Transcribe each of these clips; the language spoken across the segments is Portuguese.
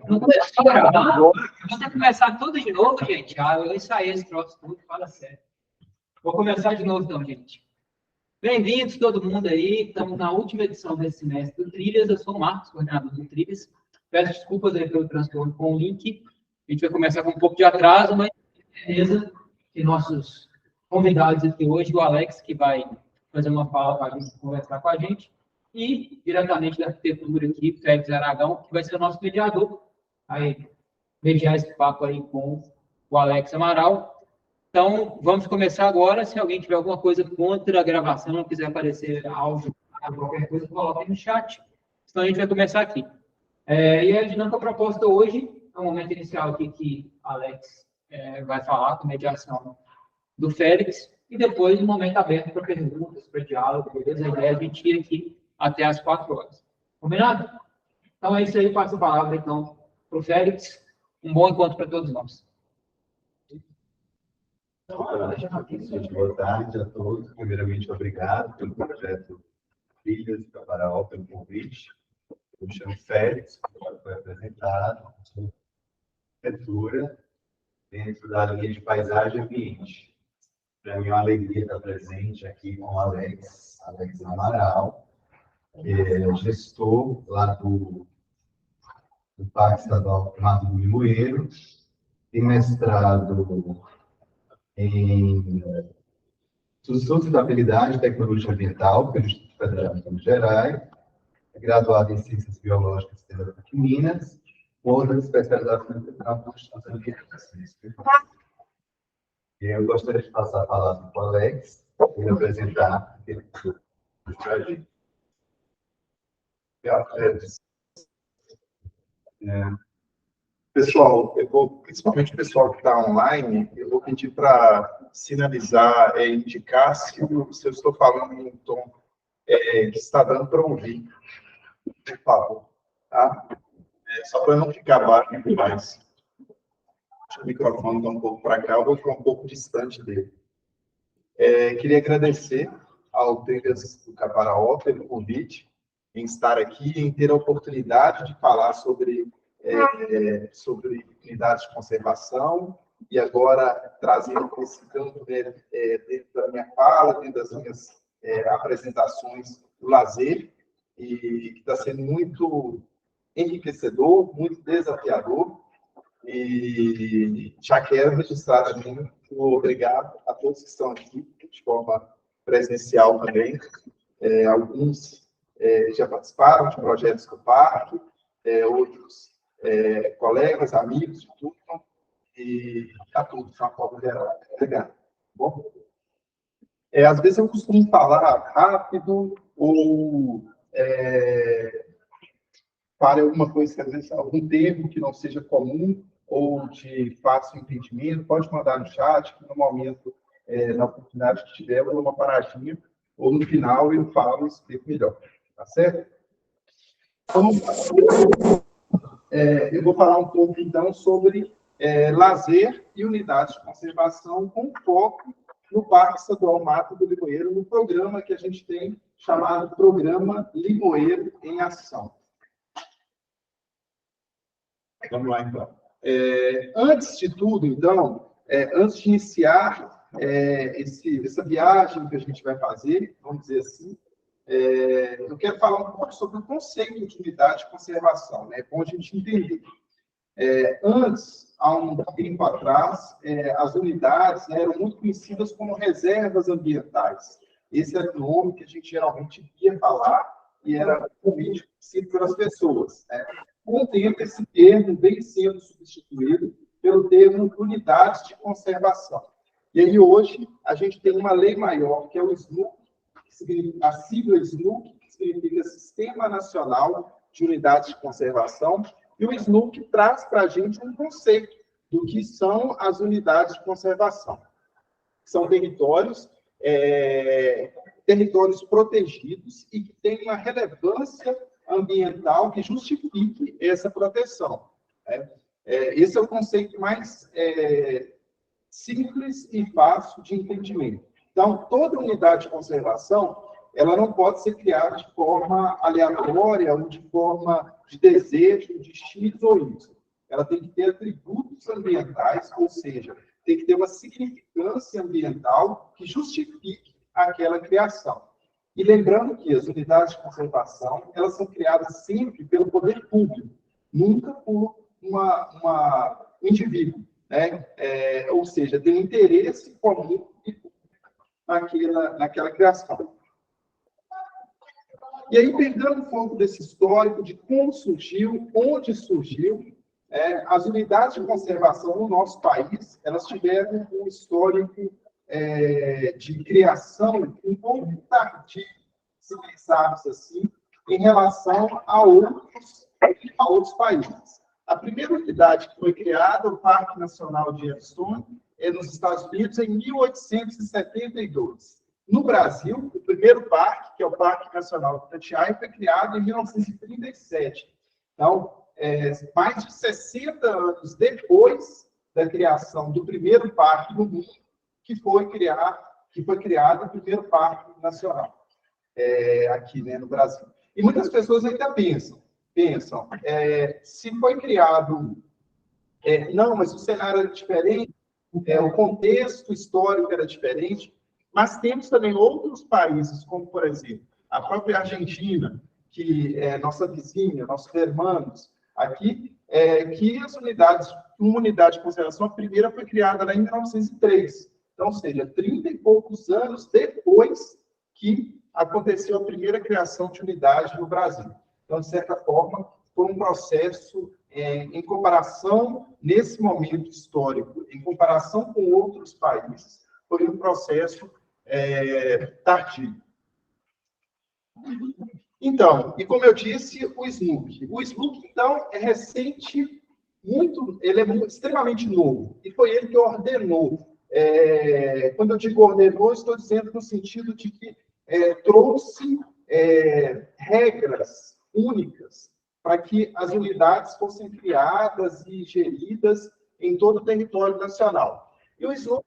Não começou a gravar? Vou ter que começar tudo de novo, gente. Eu ensaiei esse troço tudo, fala sério. Vou começar de novo, então, gente. Bem-vindos, todo mundo aí. Estamos na última edição desse semestre do Trilhas. Eu sou o Marcos, coordenador do Trilhas. Peço desculpas aí pelo transtorno com o link. A gente vai começar com um pouco de atraso, mas beleza. E nossos convidados aqui hoje, o Alex, que vai fazer uma fala para a gente conversar com a gente, e diretamente da arquitetura aqui, Félix Aragão, que vai ser o nosso mediador, aí mediar esse papo aí com o Alex Amaral. Então, vamos começar agora. Se alguém tiver alguma coisa contra a gravação, não quiser aparecer áudio, qualquer coisa, coloque no chat. Então, a gente vai começar aqui. E a dinâmica proposta hoje é um momento inicial aqui que Alex vai falar com mediação do Félix, e depois um momento aberto para perguntas, para diálogo, beleza? A ideia é a gente ir aqui até às 4 horas. Combinado? Então é isso aí, passo a palavra então para o Félix. Um bom encontro para todos nós. Boa tarde a todos. Primeiramente, obrigado pelo projeto Trilhas de Caparaó, pelo convite. Eu me chamo Félix, foi apresentado, sou arquitetura dentro da linha de paisagem e ambiente. Para mim é uma alegria estar presente aqui com o Alex Amaral, que é gestor lá do Parque Estadual Mato do Limoeiro, tem mestrado em Sustentabilidade e Tecnologia Ambiental pelo Instituto Federal de Minas Gerais, é graduado em Ciências Biológicas pela PUC Minas, com outras especializações na construção ambientais. Eu gostaria de passar a palavra para o Alex, para apresentar aquele projeto. Pessoal, principalmente o pessoal que está online, eu vou pedir para sinalizar, indicar se eu estou falando em um tom que está dando para ouvir, por favor. Tá? Só para não ficar baixo demais. O microfone está um pouco para cá, eu vou ficar um pouco distante dele. Queria agradecer ao Trilhas do Caparaó pelo convite, em estar aqui, em ter a oportunidade de falar sobre unidades de conservação, e agora trazendo esse campo dentro da minha fala, dentro das minhas apresentações do lazer, e que está sendo muito enriquecedor, muito desafiador, e já quero registrar também o obrigado a todos que estão aqui, de forma presencial também. Alguns já participaram de projetos do parque, outros colegas, amigos, de tudo, e a todos, de uma forma geral. Obrigado. Bom? Às vezes eu costumo falar rápido ou para alguma coisa, às vezes, algum termo que não seja comum ou de fácil entendimento, pode mandar no chat, que no momento, na oportunidade que tiver, eu dou uma paradinha, ou no final eu falo e explico melhor. Tá certo? Então, eu vou falar um pouco, então, sobre lazer e unidades de conservação, com foco no Parque Estadual Mato do Limoeiro, no programa que a gente tem chamado Programa Limoeiro em Ação. Vamos lá, então. Antes de tudo, então, antes de iniciar essa viagem que a gente vai fazer, vamos dizer assim, eu quero falar um pouco sobre o conceito de unidade de conservação, né? É bom a gente entender. Antes, há um tempo atrás, as unidades eram muito conhecidas como reservas ambientais. Esse era o nome que a gente geralmente ia falar e era comumente conhecido pelas pessoas, né? Com o tempo, esse termo vem sendo substituído pelo termo unidades de conservação. E aí, hoje, a gente tem uma lei maior, que é o SNUC, a sigla SNUC, que significa Sistema Nacional de Unidades de Conservação, e o SNUC traz para a gente um conceito do que são as unidades de conservação. São territórios protegidos e que têm uma relevância ambiental que justifique essa proteção. Né? Esse é o conceito mais simples e fácil de entendimento. Então, toda unidade de conservação ela não pode ser criada de forma aleatória ou de forma de desejo de X ou Y. Ela tem que ter atributos ambientais, ou seja, tem que ter uma significância ambiental que justifique aquela criação. E lembrando que as unidades de conservação, elas são criadas sempre pelo poder público, nunca por um indivíduo, né? Ou seja, tem interesse comum naquela criação. E aí, pegando um pouco desse histórico de como surgiu, onde surgiu, as unidades de conservação no nosso país, elas tiveram um histórico de criação um pouco tardio, se pensarmos assim, em relação a outros países. A primeira unidade que foi criada, o Parque Nacional de Yellowstone, nos Estados Unidos, em 1872. No Brasil, o primeiro parque, que é o Parque Nacional de Itatiaia, foi criado em 1937. Então, mais de 60 anos depois da criação do primeiro parque no mundo, que foi criado o primeiro parque nacional aqui, né, no Brasil. E muitas pessoas ainda pensam, se foi criado, não, mas o cenário era diferente, o contexto histórico era diferente, mas temos também outros países, como, por exemplo, a própria Argentina, que é nossa vizinha, nossos irmãos aqui, que uma unidade de conservação, a primeira foi criada lá em 1903. Então, ou seja, 30 e poucos anos depois que aconteceu a primeira criação de unidade no Brasil. Então, de certa forma, foi um processo, em comparação, nesse momento histórico, em comparação com outros países, foi um processo tardio. Então, e como eu disse, o SNUC. O SNUC, então, é recente, ele é extremamente novo, e foi ele que ordenou. Quando eu digo ordenou, estou dizendo no sentido de que trouxe regras únicas para que as unidades fossem criadas e geridas em todo o território nacional. E o SNUC,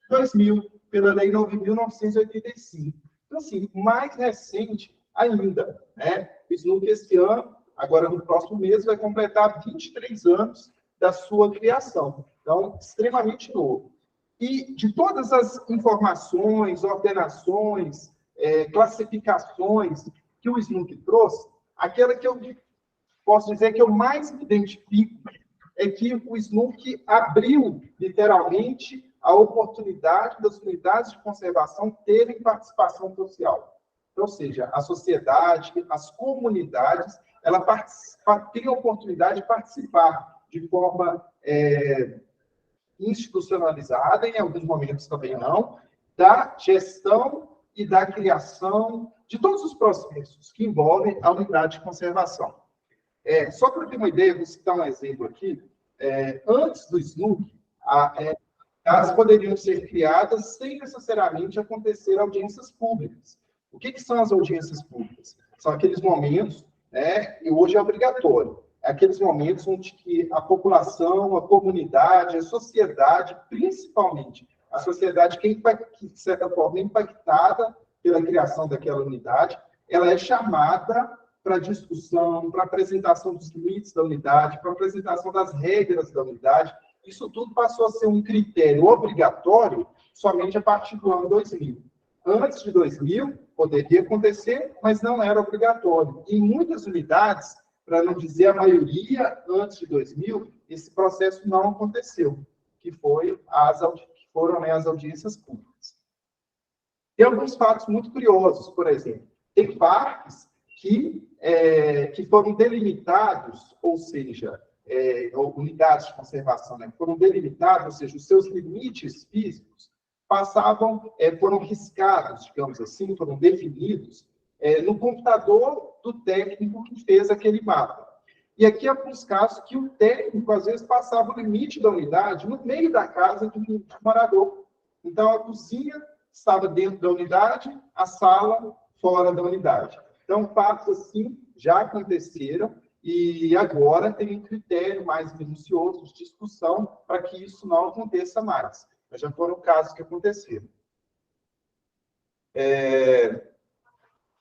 2000, pela Lei 9.985. Então, assim, mais recente ainda, né? O SNUC, esse ano, agora no próximo mês, vai completar 23 anos da sua criação. Então, extremamente novo. E de todas as informações, ordenações, classificações que o SNUC trouxe, aquela que eu posso dizer que eu mais me identifico é que o SNUC abriu, literalmente, a oportunidade das unidades de conservação terem participação social. Então, ou seja, a sociedade, as comunidades, ela tem a oportunidade de participar de forma institucionalizada, em alguns momentos também não, da gestão e da criação de todos os processos que envolvem a unidade de conservação. Só para ter uma ideia, vou citar um exemplo aqui. Antes do SNUC, elas poderiam ser criadas sem necessariamente acontecer audiências públicas. O que são as audiências públicas? São aqueles momentos, e hoje é obrigatório, aqueles momentos onde que a população, a comunidade, a sociedade, principalmente a sociedade que, de certa forma, é impactada pela criação daquela unidade, ela é chamada para discussão, para apresentação dos limites da unidade, para apresentação das regras da unidade. Isso tudo passou a ser um critério obrigatório somente a partir do ano 2000. Antes de 2000, poderia acontecer, mas não era obrigatório. Em muitas unidades, para não dizer a maioria, antes de 2000, esse processo não aconteceu, que foram as audiências públicas. Tem alguns fatos muito curiosos, por exemplo. Tem parques que foram delimitados, ou seja, unidades de conservação, foram delimitados, ou seja, os seus limites físicos foram riscados, digamos assim, foram definidos no computador do técnico que fez aquele mapa. E aqui, alguns casos que o técnico, às vezes, passava o limite da unidade no meio da casa do morador. Então, a cozinha estava dentro da unidade, a sala fora da unidade. Então, fatos assim já aconteceram e agora tem um critério mais minucioso de discussão para que isso não aconteça mais. Mas já foram casos que aconteceram.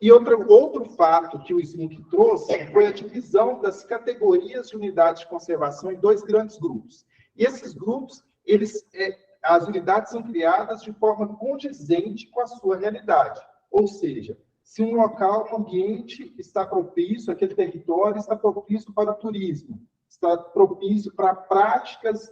E outro fato que o SNUC trouxe foi a divisão das categorias de unidades de conservação em dois grandes grupos. E esses grupos, as unidades são criadas de forma condizente com a sua realidade. Ou seja, se um local, um ambiente está propício, aquele território está propício para o turismo, está propício para práticas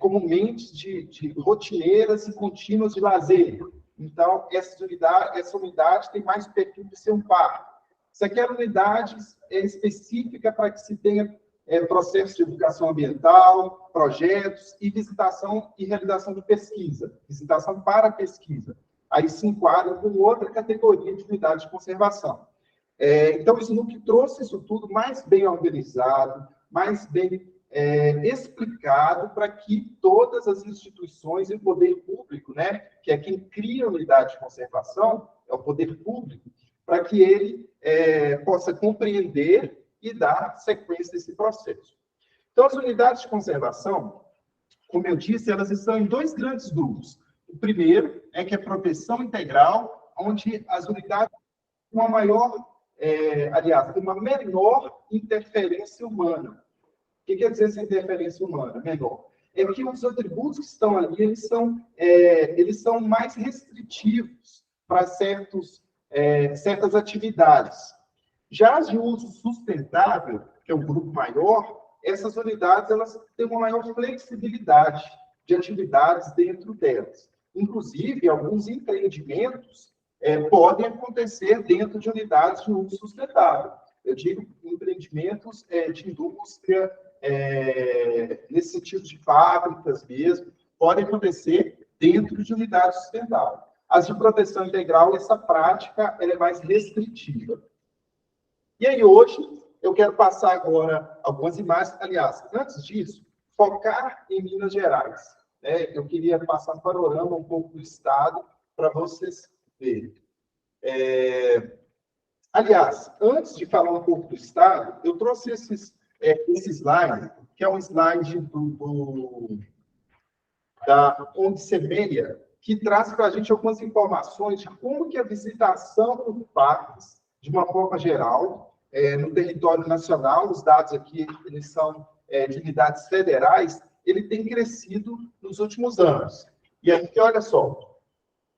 comumente rotineiras e contínuas de lazer. Então, essa unidade tem mais perfil de ser um parque. Se aquela unidade é específica para que se tenha processo de educação ambiental, projetos e visitação e realização de pesquisa, visitação para pesquisa. Aí se enquadra com outra categoria de unidade de conservação. Então, o SNUC trouxe isso tudo mais bem organizado, mais bem explicado para que todas as instituições e o poder público, né, que é quem cria a unidade de conservação, é o poder público, para que ele possa compreender e dar sequência a esse processo. Então, as unidades de conservação, como eu disse, elas estão em dois grandes grupos. O primeiro é que é proteção integral, onde as unidades têm uma maior, uma menor interferência humana. O que quer dizer essa interferência humana menor? É que os atributos que estão ali, eles são mais restritivos para certas atividades. Já as de uso sustentável, que é um grupo maior, essas unidades elas têm uma maior flexibilidade de atividades dentro delas. Inclusive, alguns empreendimentos podem acontecer dentro de unidades de uso sustentável. Eu digo empreendimentos de indústria, nesse sentido de fábricas mesmo, podem acontecer dentro de unidades sustentáveis. As de proteção integral, essa prática ela é mais restritiva. E aí, hoje, eu quero passar agora algumas imagens. Aliás, antes disso, focar em Minas Gerais. Eu queria passar um panorama um pouco do estado para vocês verem. Aliás, antes de falar um pouco do estado, eu trouxe esse slide, que é um slide da ONG Semeia, que traz para a gente algumas informações de como que a visitação dos parques, de uma forma geral, no território nacional, os dados aqui eles são de unidades federais, ele tem crescido nos últimos anos. E aqui, olha só,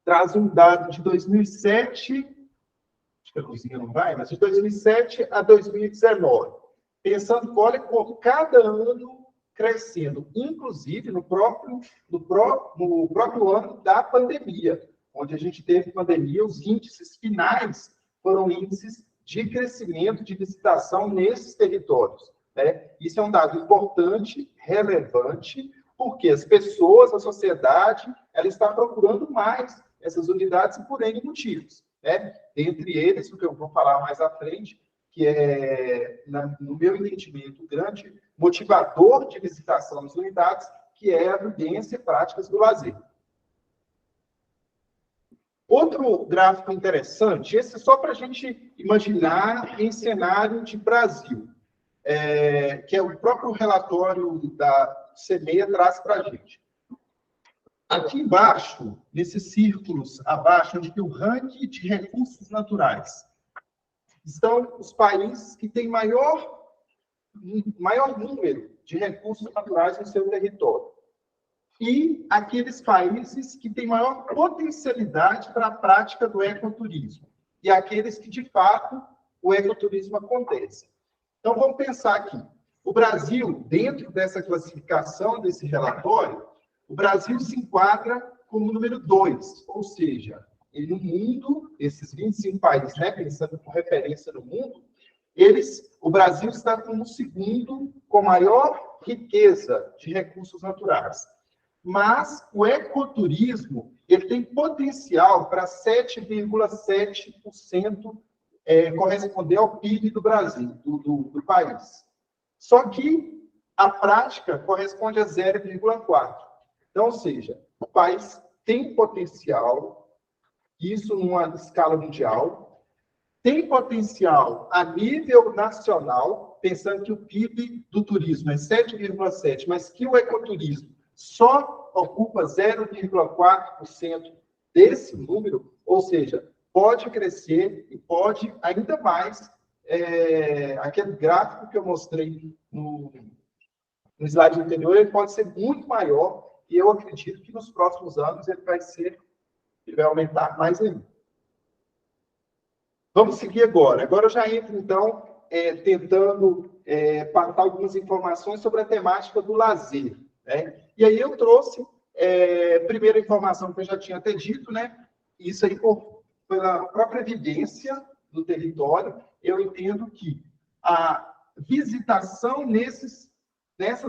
traz um dado de 2007, acho que a cozinha não vai, mas de 2007 a 2019. Pensando, olha, como cada ano crescendo, inclusive no próprio ano da pandemia, onde a gente teve pandemia, os índices finais foram índices de crescimento de visitação nesses territórios. Isso é um dado importante, relevante, porque as pessoas, a sociedade, ela está procurando mais essas unidades por N motivos. Dentre eles, o que eu vou falar mais à frente, que é, no meu entendimento, um grande motivador de visitação das unidades, que é a vivência e práticas do lazer. Outro gráfico interessante, esse é só para a gente imaginar em cenário de Brasil, que é o próprio relatório da Semeia traz para a gente. Aqui embaixo, nesses círculos abaixo, onde tem o ranking de recursos naturais, estão os países que têm maior número de recursos naturais no seu território. E aqueles países que têm maior potencialidade para a prática do ecoturismo. E aqueles que, de fato, o ecoturismo acontece. Então, vamos pensar aqui. O Brasil, dentro dessa classificação, desse relatório, o Brasil se enquadra como número 2, ou seja, no mundo, esses 25 países, pensando com referência no mundo, o Brasil está como segundo com maior riqueza de recursos naturais. Mas o ecoturismo ele tem potencial para 7,7% corresponder ao PIB do Brasil, do país. Só que a prática corresponde a 0,4%. Então, ou seja, o país tem potencial, isso numa escala mundial, tem potencial a nível nacional, pensando que o PIB do turismo é 7,7%, mas que o ecoturismo só ocupa 0,4% desse número, ou seja, pode crescer e pode ainda mais, aquele gráfico que eu mostrei no slide anterior, ele pode ser muito maior, e eu acredito que nos próximos anos ele vai aumentar mais ainda. Vamos seguir agora. Agora eu já entro, então, tentando passar algumas informações sobre a temática do lazer, né? E aí eu trouxe, primeira informação que eu já tinha até dito, né? Isso aí, pela própria evidência do território, eu entendo que a visitação nessas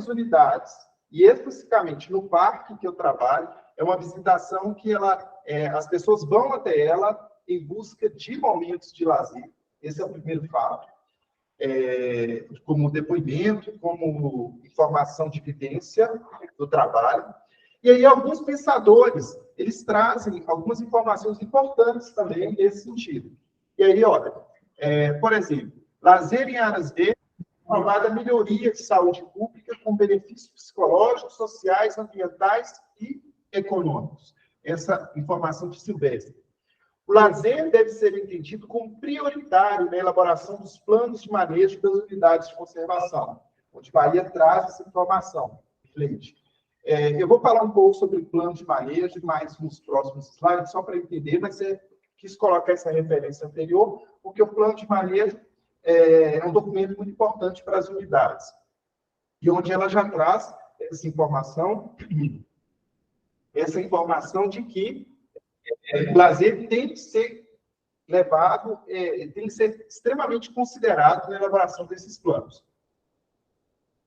unidades, e especificamente no parque que eu trabalho, é uma visitação que as pessoas vão até ela em busca de momentos de lazer. Esse é o primeiro fato. Como depoimento, como informação de evidência do trabalho. E aí, alguns pensadores, eles trazem algumas informações importantes também nesse sentido. E aí, olha, por exemplo, lazer em áreas verdes, provada melhoria de saúde pública com benefícios psicológicos, sociais, ambientais e econômicos. Essa informação de Silvestre. O lazer deve ser entendido como prioritário na elaboração dos planos de manejo das unidades de conservação, onde Bahia traz essa informação. Eu vou falar um pouco sobre o plano de manejo, mais nos próximos slides, só para entender, mas quis colocar essa referência anterior, porque o plano de manejo é um documento muito importante para as unidades, e onde ela já traz essa informação de que o lazer tem que ser levado, tem que ser extremamente considerado na elaboração desses planos.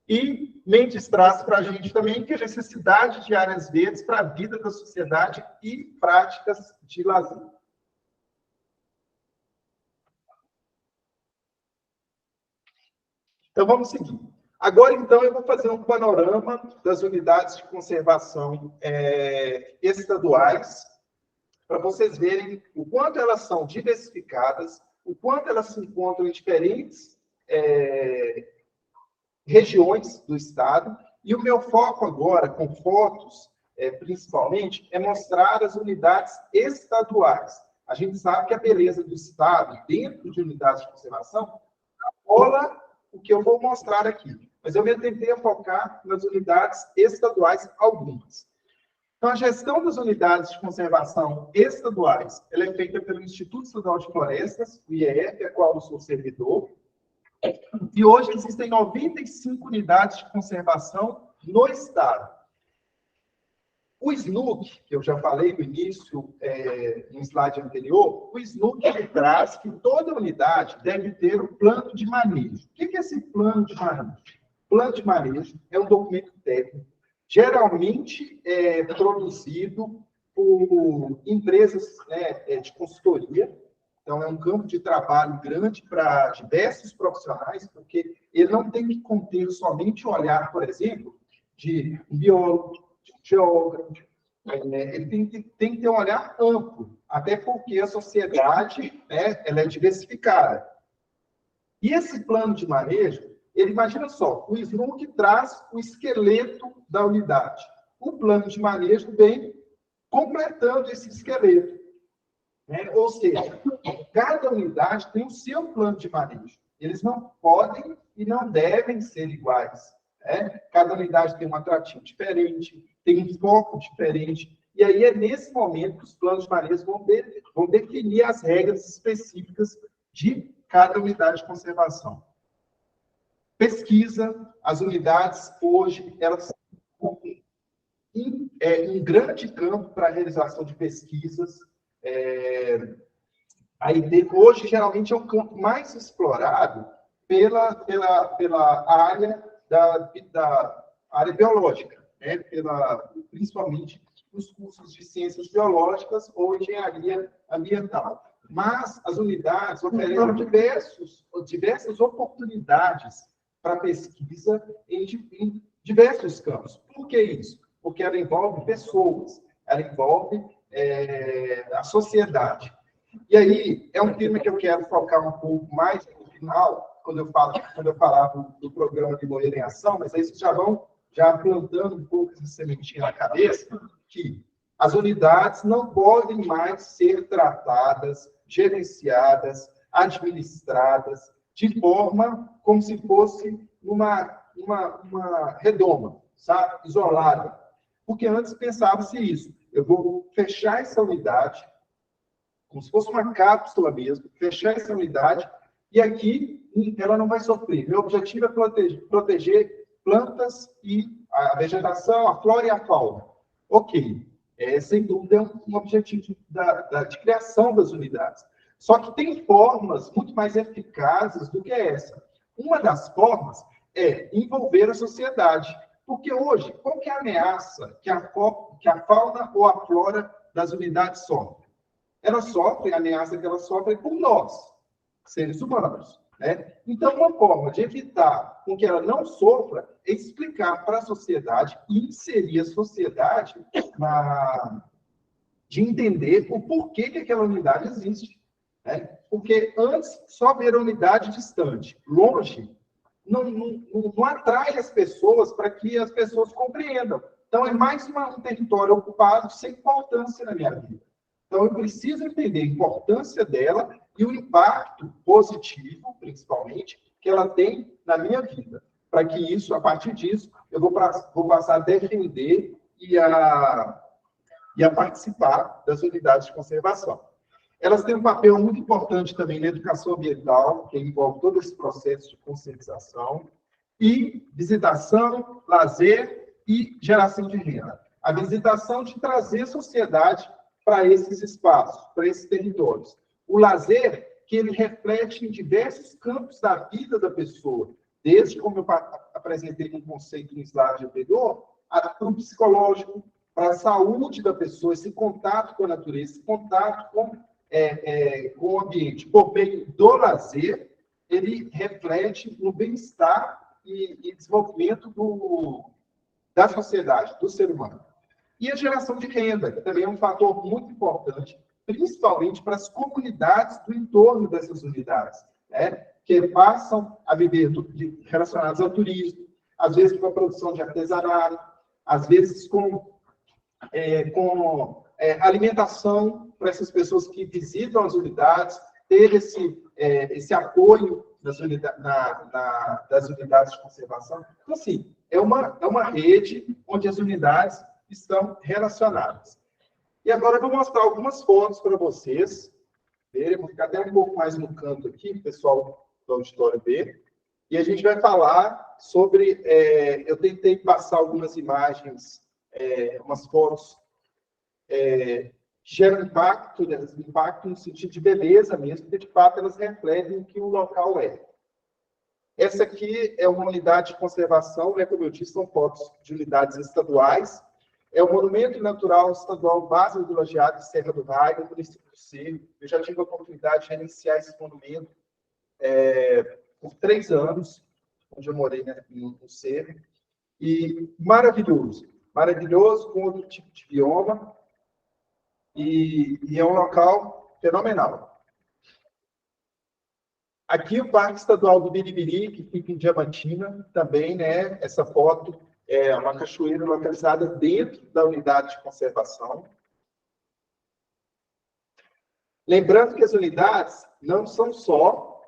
E Mendes traz para a gente também que a necessidade de áreas verdes para a vida da sociedade e práticas de lazer. Então, vamos seguir. Agora, então, eu vou fazer um panorama das unidades de conservação estaduais, para vocês verem o quanto elas são diversificadas, o quanto elas se encontram em diferentes regiões do estado. E o meu foco agora, com fotos, principalmente, é mostrar as unidades estaduais. A gente sabe que a beleza do estado, dentro de unidades de conservação, rola o que eu vou mostrar aqui. Mas eu me tentei focar nas unidades estaduais, algumas. Então, a gestão das unidades de conservação estaduais, ela é feita pelo Instituto Estadual de Florestas, o IEF, a qual eu sou servidor. E hoje existem 95 unidades de conservação no estado. O SNUC, que eu já falei no início, no slide anterior, o SNUC ele traz que toda unidade deve ter um plano de manejo. O que é esse plano de manejo? Plano de manejo é um documento técnico, geralmente produzido por empresas de consultoria. Então, é um campo de trabalho grande para diversos profissionais, porque ele não tem que conter somente o olhar, por exemplo, de um biólogo, de um geógrafo. Ele tem que ter um olhar amplo, até porque a sociedade ela é diversificada. E esse plano de manejo, ele, imagina só, o SNUC traz o esqueleto da unidade. O plano de manejo vem completando esse esqueleto. Ou seja, cada unidade tem o seu plano de manejo. Eles não podem e não devem ser iguais. Cada unidade tem um atrativo diferente, tem um foco diferente. E aí é nesse momento que os planos de manejo vão definir as regras específicas de cada unidade de conservação. Pesquisa, as unidades hoje, elas são um grande campo para a realização de pesquisas. Hoje, geralmente, é um campo mais explorado pela área da área biológica, principalmente nos cursos de ciências biológicas ou engenharia ambiental. Mas as unidades oferecem diversas oportunidades para pesquisa em diversos campos. Por que isso? Porque ela envolve pessoas, ela envolve a sociedade. E aí, é um tema que eu quero focar um pouco mais no final, quando eu falava do programa de Moreira em Ação, mas aí vocês já vão plantando um pouco essa sementinha na cabeça, que as unidades não podem mais ser tratadas gerenciadas, administradas, de forma como se fosse uma redoma, sabe? Isolada. Porque antes pensava-se isso. Eu vou fechar essa unidade, como se fosse uma cápsula mesmo, fechar essa unidade, e aqui ela não vai sofrer. Meu objetivo é proteger plantas e a vegetação, a flora e a fauna. Ok. Sem dúvida, é um objetivo de criação das unidades. Só que tem formas muito mais eficazes do que essa. Uma das formas é envolver a sociedade. Porque hoje, qual que é a ameaça que a fauna ou a flora das unidades sofrem? Elas sofrem, a ameaça que elas sofrem por nós, seres humanos. Né? Então, uma forma de evitar com que ela não sofra é explicar para a sociedade e inserir a sociedade de entender o porquê que aquela unidade existe. Né? Porque antes, só ver a unidade distante, longe, não atrai as pessoas para que as pessoas compreendam. Então, é mais um território ocupado sem importância na minha vida. Então, eu preciso entender a importância dela e o impacto positivo, principalmente, que ela tem na minha vida. Para que isso, a partir disso, eu vou passar a defender e a participar das unidades de conservação. Elas têm um papel muito importante também na educação ambiental, que envolve todo esse processo de conscientização, e visitação, lazer e geração de renda. A visitação de trazer sociedade para esses espaços, para esses territórios. O lazer, que ele reflete em diversos campos da vida da pessoa, desde, como eu apresentei no conceito no slide anterior, para o psicológico, para a saúde da pessoa, esse contato com a natureza, esse contato com o ambiente. Por meio do lazer, ele reflete no bem-estar e desenvolvimento da sociedade, do ser humano. E a geração de renda, que também é um fator muito importante, principalmente para as comunidades do entorno dessas unidades, né? Que passam a viver relacionados ao turismo, às vezes com a produção de artesanato, às vezes com alimentação para essas pessoas que visitam as unidades, ter esse apoio das unidades de conservação. Então, assim, é uma rede onde as unidades estão relacionadas. E agora eu vou mostrar algumas fotos para vocês verem. Vou ficar até um pouco mais no canto aqui, o pessoal do auditório ver. E a gente vai falar sobre... eu tentei passar algumas imagens, umas fotos que geram impacto no sentido de beleza mesmo, porque, de fato, elas refletem o que o local é. Essa aqui é uma unidade de conservação, né? Como eu disse, são fotos de unidades estaduais. É o Monumento Natural Estadual Base do Lajeado de Serra do Raio, no município do Cerro. Eu já tive a oportunidade de gerenciar esse monumento por 3 anos, onde eu morei, né, no Cerro. E maravilhoso, com outro tipo de bioma. E é um local fenomenal. Aqui o Parque Estadual do Biribiri, que fica em Diamantina, também, né? Essa foto é uma cachoeira localizada dentro da unidade de conservação. Lembrando que as unidades não são só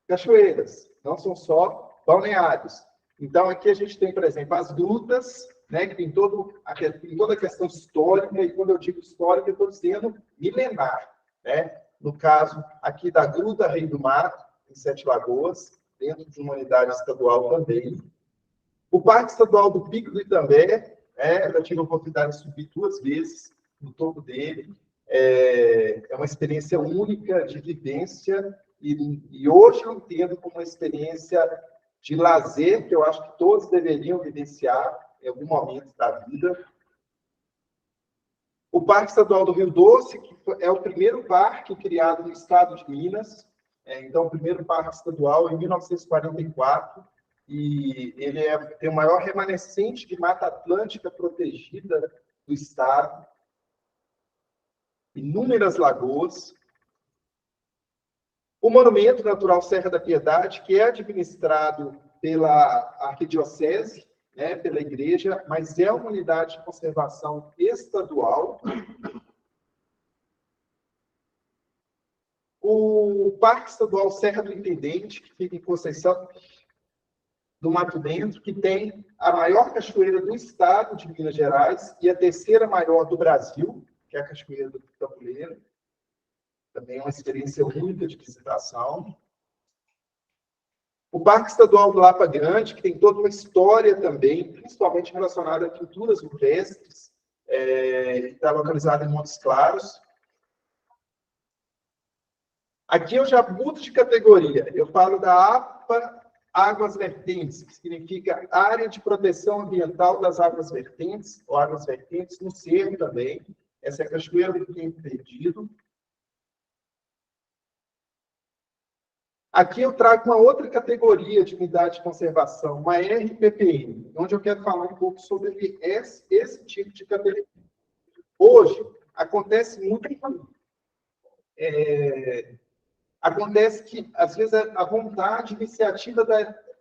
cachoeiras, não são só balneários. Então, aqui a gente tem, por exemplo, as grutas, né, que tem toda a questão histórica, e quando eu digo histórica, eu estou dizendo milenar. Né? No caso aqui da Gruta Rei do Mato, em Sete Lagoas, dentro de uma unidade estadual também. O Parque Estadual do Pico do Itambé, eu já tive a oportunidade de subir 2 vezes no topo dele. É uma experiência única de vivência, e hoje eu entendo como uma experiência de lazer, que eu acho que todos deveriam vivenciar em algum momento da vida. O Parque Estadual do Rio Doce, que é o primeiro parque criado no estado de Minas, então o primeiro parque estadual em 1944, e ele tem o maior remanescente de Mata Atlântica protegida do estado, inúmeras lagoas. O Monumento Natural Serra da Piedade, que é administrado pela Arquidiocese, né, pela igreja, mas é uma unidade de conservação estadual. O Parque Estadual Serra do Intendente, que fica em Conceição do Mato Dentro, que tem a maior cachoeira do estado de Minas Gerais e a terceira maior do Brasil, que é a Cachoeira do Tabuleiro. Também é uma experiência única de visitação. O Parque Estadual do Lapa Grande, que tem toda uma história também, principalmente relacionada a pinturas rupestres, está localizado em Montes Claros. Aqui eu já mudo de categoria. Eu falo da APA Águas Vertentes, que significa Área de Proteção Ambiental das Águas Vertentes, ou Águas Vertentes no Cerro também. Essa é a Cachoeira do Tempo Perdido. Aqui eu trago uma outra categoria de unidade de conservação, uma RPPN, onde eu quero falar um pouco sobre esse tipo de categoria. Hoje, acontece muito... Acontece que, às vezes, a vontade, a iniciativa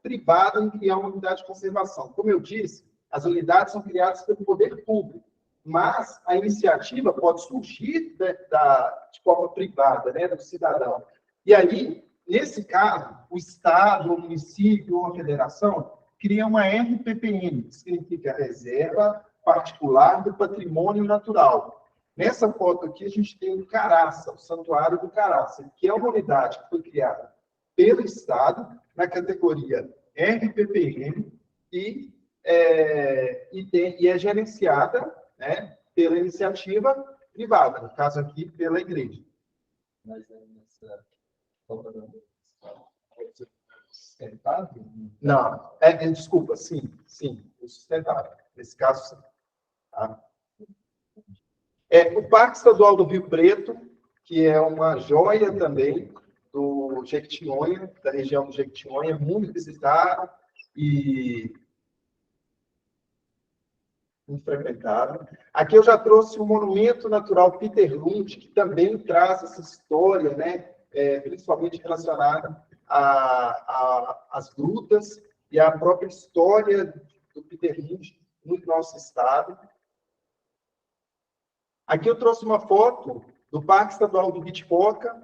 privada em criar uma unidade de conservação. Como eu disse, as unidades são criadas pelo poder público, mas a iniciativa pode surgir de forma privada, né, do cidadão. E aí, nesse caso, o Estado, o município ou a federação cria uma RPPN, que significa Reserva Particular do Patrimônio Natural. Nessa foto aqui, a gente tem o Caraça, o Santuário do Caraça, que é uma unidade que foi criada pelo Estado, na categoria RPPN, e é gerenciada, né, pela iniciativa privada, no caso aqui, pela igreja. Mas nessa foto sustentável? Não, desculpa, sim, sustentável. Nesse caso, sim. Tá? O Parque Estadual do Rio Preto, que é uma joia também do Jequitinhonha, da região do Jequitinhonha, muito visitado e muito frequentado. Aqui eu já trouxe o Monumento Natural Peter Lund, que também traz essa história, né, principalmente relacionada às grutas e à própria história do Peter Lund no nosso estado. Aqui eu trouxe uma foto do Parque Estadual do Bitipoca,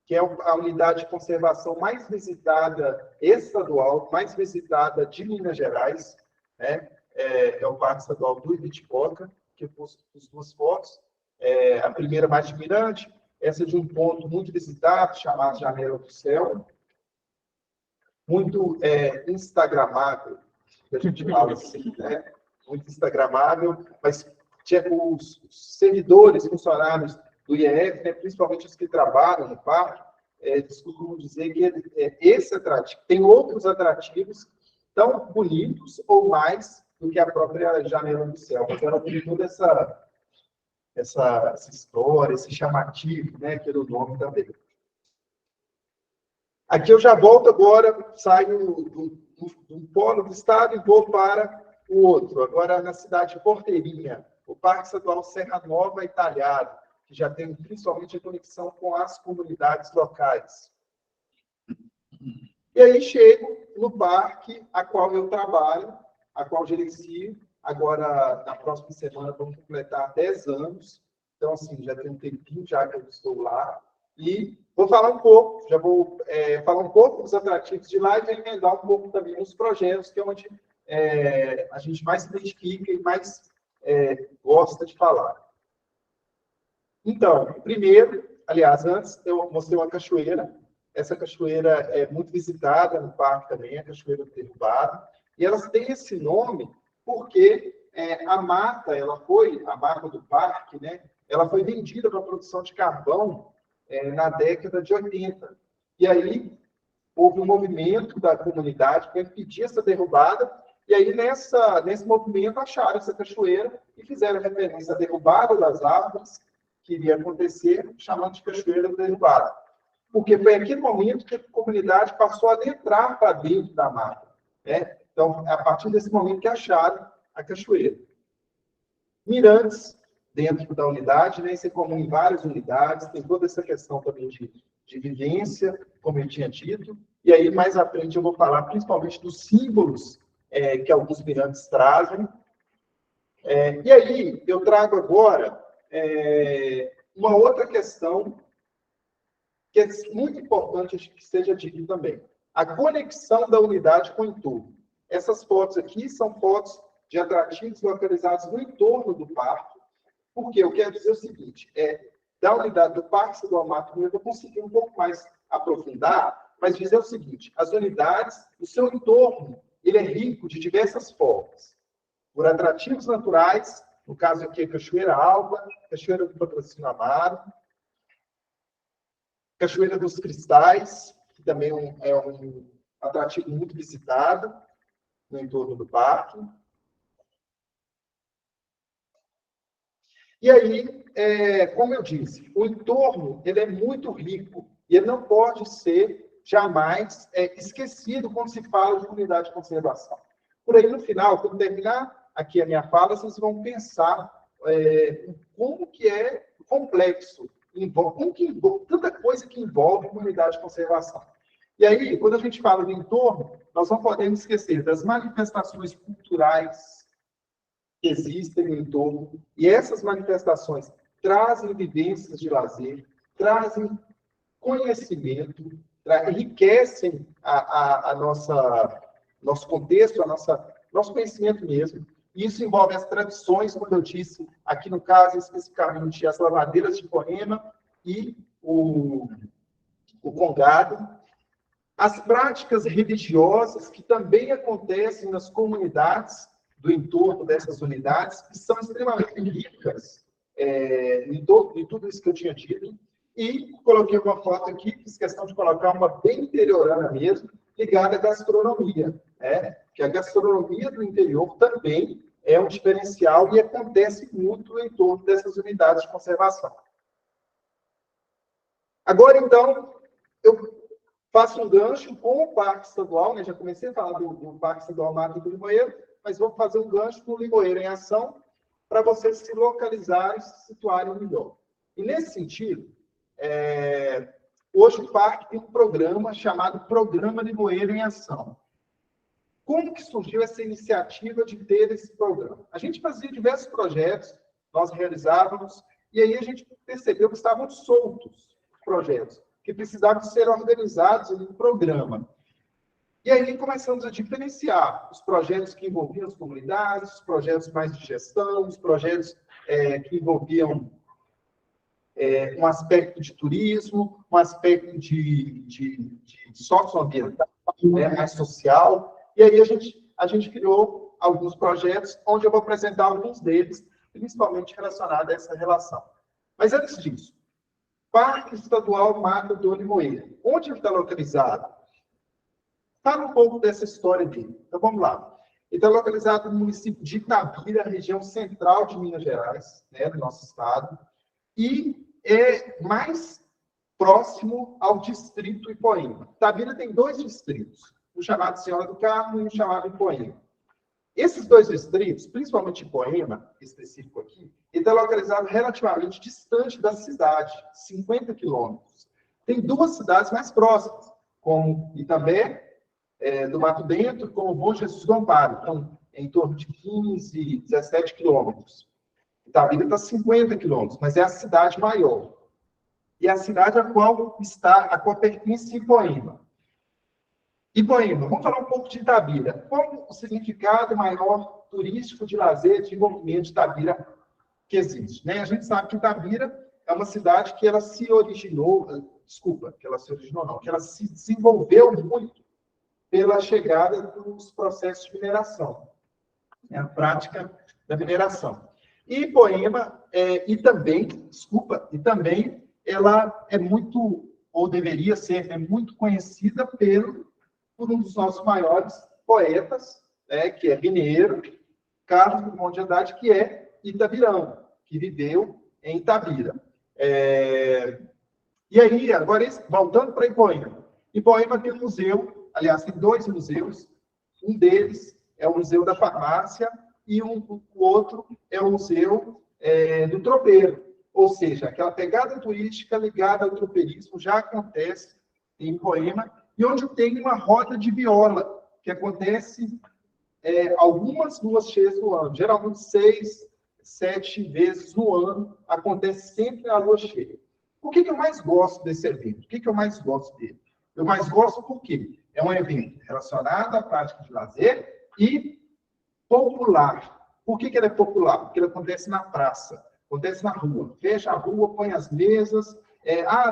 que é a unidade de conservação mais visitada estadual, mais visitada de Minas Gerais, né? É o Parque Estadual do Ibitipoca, que eu pus as duas fotos. A primeira mais admirante, essa de um ponto muito visitado, chamado Janela do Céu, muito instagramável, que a gente fala assim, né? Muito instagramável, mas os servidores, funcionários do IEF, né, principalmente os que trabalham no parque, eles costumam dizer que esse atrativo, tem outros atrativos tão bonitos ou mais do que a própria Janela do Céu. Mas ela tem toda essa história, esse chamativo, né, pelo nome também. Aqui eu já volto agora, saio do polo do estado e vou para o outro, agora na cidade de Porteirinha, o Parque Estadual Serra Nova e Talhado, que já tem principalmente a conexão com as comunidades locais. E aí chego no parque a qual eu trabalho, a qual gerencio. Agora, na próxima semana, vamos completar 10 anos. Então, assim, já tem um tempinho já que eu estou lá. E vou falar um pouco, já vou falar um pouco dos atrativos de lá e emendar um pouco também nos projetos, que é onde a gente mais se identifica e mais gosta de falar. Então, primeiro, aliás, antes eu mostrei uma cachoeira. Essa cachoeira é muito visitada no parque também, a Cachoeira do Derrubado. E elas têm esse nome porque a mata do parque, né? Ela foi vendida para a produção de carvão na década de 80. E aí houve um movimento da comunidade para impedir essa derrubada. E aí, nesse movimento, acharam essa cachoeira e fizeram referência à derrubada das árvores que iria acontecer, chamando de Cachoeira do Derrubado. Porque foi aquele momento que a comunidade passou a adentrar para dentro da mata. Né? Então, é a partir desse momento que acharam a cachoeira. Mirantes, dentro da unidade, né? Isso é comum em várias unidades, tem toda essa questão também de vivência, como eu tinha dito. E aí, mais à frente, eu vou falar principalmente dos símbolos que alguns mirantes trazem. E aí, eu trago agora uma outra questão que é muito importante que seja dito também. A conexão da unidade com o entorno. Essas fotos aqui são fotos de atrativos localizados no entorno do parque, porque eu quero dizer o seguinte, da unidade do Parque Estadual Mato Grosso, eu consegui um pouco mais aprofundar, mas dizer o seguinte, as unidades, o seu entorno, ele é rico de diversas formas. Por atrativos naturais, no caso aqui é Cachoeira Alba, Cachoeira do Patrocínio Amaro, Cachoeira dos Cristais, que também é um atrativo muito visitado no entorno do parque. E aí, como eu disse, o entorno ele é muito rico e ele não pode ser jamais esquecido quando se fala de unidade de conservação. Por aí, no final, quando terminar aqui a minha fala, vocês vão pensar como que é complexo, tanta coisa que envolve uma unidade de conservação. E aí, quando a gente fala de entorno, nós não podemos esquecer das manifestações culturais que existem no entorno, e essas manifestações trazem vivências de lazer, trazem conhecimento, enriquecem nosso contexto, nosso conhecimento mesmo. Isso envolve as tradições, como eu disse, aqui no caso, especificamente, as lavadeiras de Ipoema e o congado, as práticas religiosas que também acontecem nas comunidades do entorno dessas unidades, que são extremamente ricas em tudo isso que eu tinha dito. E coloquei uma foto aqui, fiz questão de colocar uma bem interiorana mesmo, ligada à gastronomia. Que a gastronomia do interior também é um diferencial e acontece muito no entorno dessas unidades de conservação. Agora, então, eu faço um gancho com o Parque Estadual, né? Já comecei a falar do Parque Estadual Mato do Limoeiro, mas vou fazer um gancho no Limoeiro em Ação para vocês se localizarem, se situarem melhor. E nesse sentido, hoje o parque tem um programa chamado Programa Limoeiro em Ação. Como que surgiu essa iniciativa de ter esse programa? A gente fazia diversos projetos, nós realizávamos, e aí a gente percebeu que estavam soltos os projetos, que precisavam ser organizados em um programa. E aí começamos a diferenciar os projetos que envolviam as comunidades, os projetos mais de gestão, os projetos que envolviam um aspecto de turismo, um aspecto de socioambiental, mais social. E aí a gente criou alguns projetos, onde eu vou apresentar alguns deles, principalmente relacionados a essa relação. Mas antes disso, Parque Estadual Mato do Limoeiro. Onde ele está localizado? Fala um pouco dessa história dele. Então, vamos lá. Ele está localizado no município de Itabira, região central de Minas Gerais, do nosso estado, e é mais próximo ao distrito Ipoema. Itabira tem 2 distritos, o chamado Senhora do Carmo e o chamado Ipoema. Esses 2 distritos, principalmente Ipoema, específico aqui, ele está localizado relativamente distante da cidade, 50 quilômetros. Tem 2 cidades mais próximas, como Itabé, do Mato Dentro, como Bom Jesus do Amparo, então, em torno de 15, 17 quilômetros. Itabira está a 50 quilômetros, mas é a cidade maior. E a cidade a qual pertence Ipoema. Ipoema, vamos falar um pouco de Itabira. Qual o significado maior turístico de lazer, de desenvolvimento de Itabira que existe? A gente sabe que Itabira é uma cidade que ela se originou, que ela se desenvolveu muito pela chegada dos processos de mineração, a prática da mineração. E Ipoema, e também ela é muito, ou deveria ser, muito conhecida por um dos nossos maiores poetas, que é mineiro, Carlos Drummond de Andrade, que é itabirano, que viveu em Itabira. E aí, agora, voltando para Ipoema. Ipoema tem um museu, aliás, tem 2 museus. Um deles é o Museu da Farmácia e o outro é o Museu do Tropeiro. Ou seja, aquela pegada turística ligada ao tropeirismo já acontece em Ipoema, e onde tem uma roda de viola, que acontece algumas luas cheias no ano. Geralmente 6, 7 vezes no ano acontece sempre a lua cheia. Por que eu mais gosto desse evento? Por que eu mais gosto dele? Eu mais gosto porque é um evento relacionado à prática de lazer e popular. Por que ele é popular? Porque ele acontece na praça, acontece na rua. Fecha a rua, põe as mesas.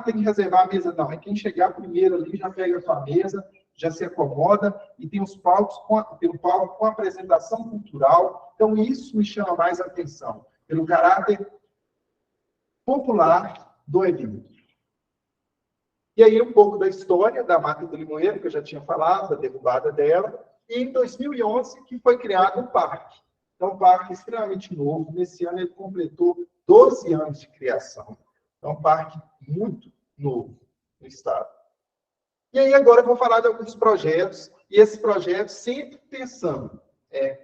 Tem que reservar a mesa. Não, é quem chegar primeiro ali, já pega a sua mesa, já se acomoda, e tem os palcos, tem um palco com apresentação cultural. Então, isso me chama mais a atenção, pelo caráter popular do evento. E aí, um pouco da história da Mata do Limoeiro, que eu já tinha falado, da derrubada dela, e em 2011 que foi criado um parque. Então, um parque extremamente novo. Nesse ano, ele completou 12 anos de criação. É um parque muito novo no estado. E aí, agora eu vou falar de alguns projetos, e esses projetos sempre pensando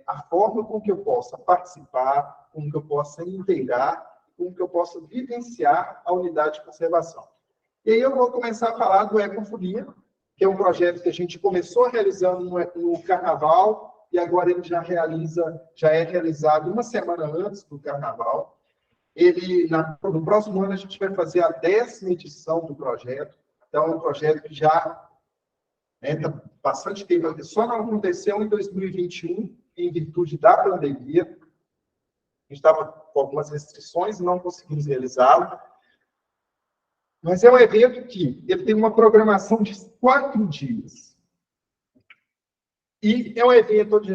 a forma com que eu possa participar, com que eu possa inteirar, com que eu possa vivenciar a unidade de conservação. E aí eu vou começar a falar do Ecofolia, que é um projeto que a gente começou realizando no Carnaval, e agora ele já é realizado uma semana antes do Carnaval. No próximo ano, a gente vai fazer a 10ª edição do projeto. Então, é um projeto que já está bastante tempo. Só não aconteceu em 2021, em virtude da pandemia. A gente estava com algumas restrições e não conseguimos realizá-lo. Mas é um evento que ele tem uma programação de 4 dias. E é um evento onde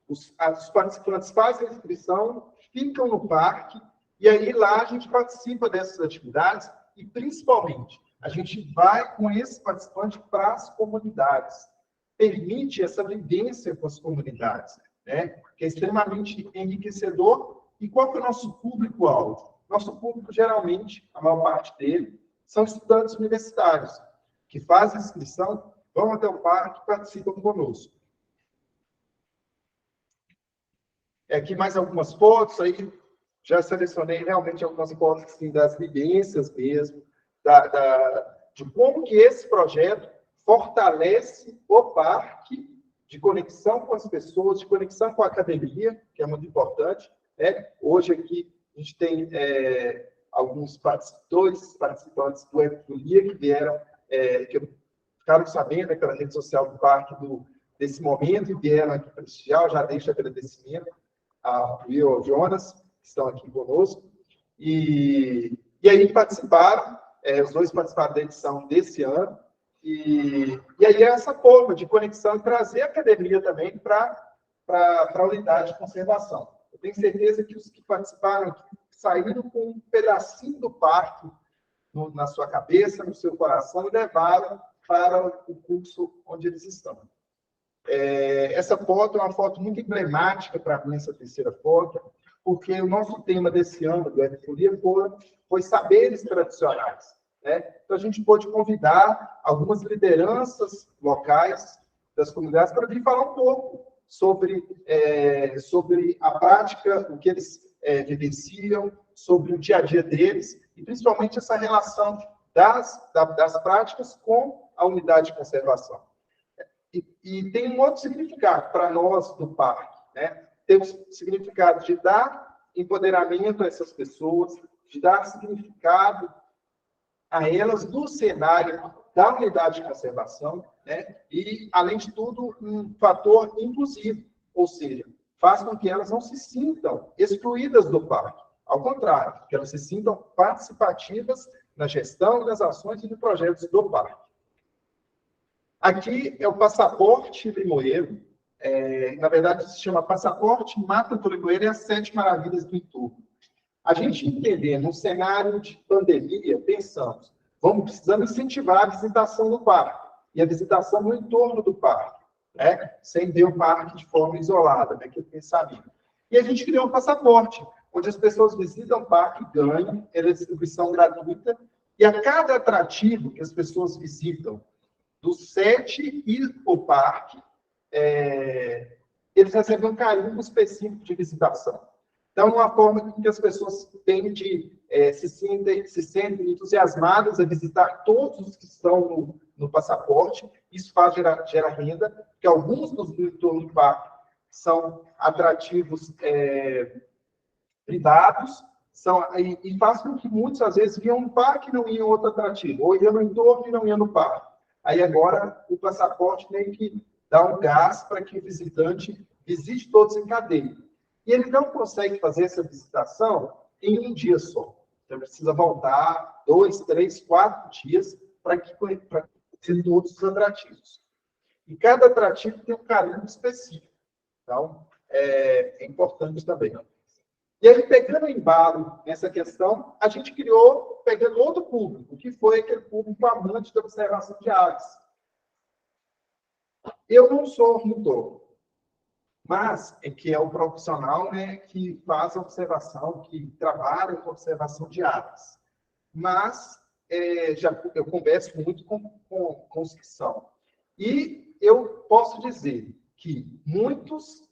os participantes fazem a inscrição, ficam no parque, e aí lá a gente participa dessas atividades e, principalmente, a gente vai com esse participante para as comunidades. Permite essa vivência com as comunidades, né? Que é extremamente enriquecedor. E qual que é o nosso público-alvo? Nosso público, geralmente, a maior parte dele, são estudantes universitários, que fazem a inscrição, vão até o parque e participam conosco. Aqui mais algumas fotos, aí já selecionei realmente algumas fotos assim, das vivências mesmo, de como que esse projeto fortalece o parque de conexão com as pessoas, de conexão com a academia, que é muito importante. Hoje aqui a gente tem alguns participantes do Ecofolia que vieram, que ficaram sabendo pela rede social do parque desse momento e vieram aqui prestigiar. Já deixo agradecimento ao Will e ao Jonas, que estão aqui conosco. E aí participaram, os dois participaram da edição desse ano. E aí é essa forma de conexão e trazer a academia também para a unidade de conservação. Eu tenho certeza que os que participaram aqui saíram com um pedacinho do parque na sua cabeça, no seu coração, e levaram para o curso onde eles estão. Essa foto é uma foto muito emblemática para mim, essa terceira foto, porque o nosso tema desse ano do Ecofolia foi saberes tradicionais. Então, a gente pôde convidar algumas lideranças locais das comunidades para vir falar um pouco sobre a prática, o que eles vivenciam, sobre o dia a dia deles, e principalmente essa relação das práticas com a unidade de conservação. E tem um outro significado para nós do parque. Tem o significado de dar empoderamento a essas pessoas, de dar significado a elas no cenário da unidade de conservação, e, além de tudo, um fator inclusivo, ou seja, faz com que elas não se sintam excluídas do parque. Ao contrário, que elas se sintam participativas na gestão das ações e dos projetos do parque. Aqui é o Passaporte Limoeiro. Na verdade, se chama Passaporte Mata do Limoeiro e as 7 Maravilhas do Entorno. A gente entender, num cenário de pandemia, pensamos, precisamos incentivar a visitação do parque e a visitação no entorno do parque, sem ver o parque de forma isolada, que é pensamento. E a gente criou um passaporte, onde as pessoas visitam o parque, ganham, é de distribuição gratuita, e a cada atrativo que as pessoas visitam, do 7 e o parque, eles recebem um carimbo específico de visitação. Então, é uma forma que as pessoas têm se sentem entusiasmadas a visitar todos os que estão no passaporte. Isso faz gerar renda, porque alguns dos entornos do parque são atrativos privados, E faz com que muitos, às vezes, viam no parque e não iam em outro atrativo, ou iam no entorno e não iam no parque. Aí agora o passaporte tem que dar um gás para que o visitante visite todos em cadeia. E ele não consegue fazer essa visitação em um dia só. Então, precisa voltar 2, 3, 4 dias para ter todos os atrativos. E cada atrativo tem um carimbo específico. Então, é importante também. E aí, pegando o embalo nessa questão, a gente criou, pegando outro público, que foi aquele público amante da observação de aves. Eu não sou ornitólogo, mas que é o profissional, né, que faz a observação, que trabalha com observação de aves. Mas eu converso muito com os que são. E eu posso dizer que muitos,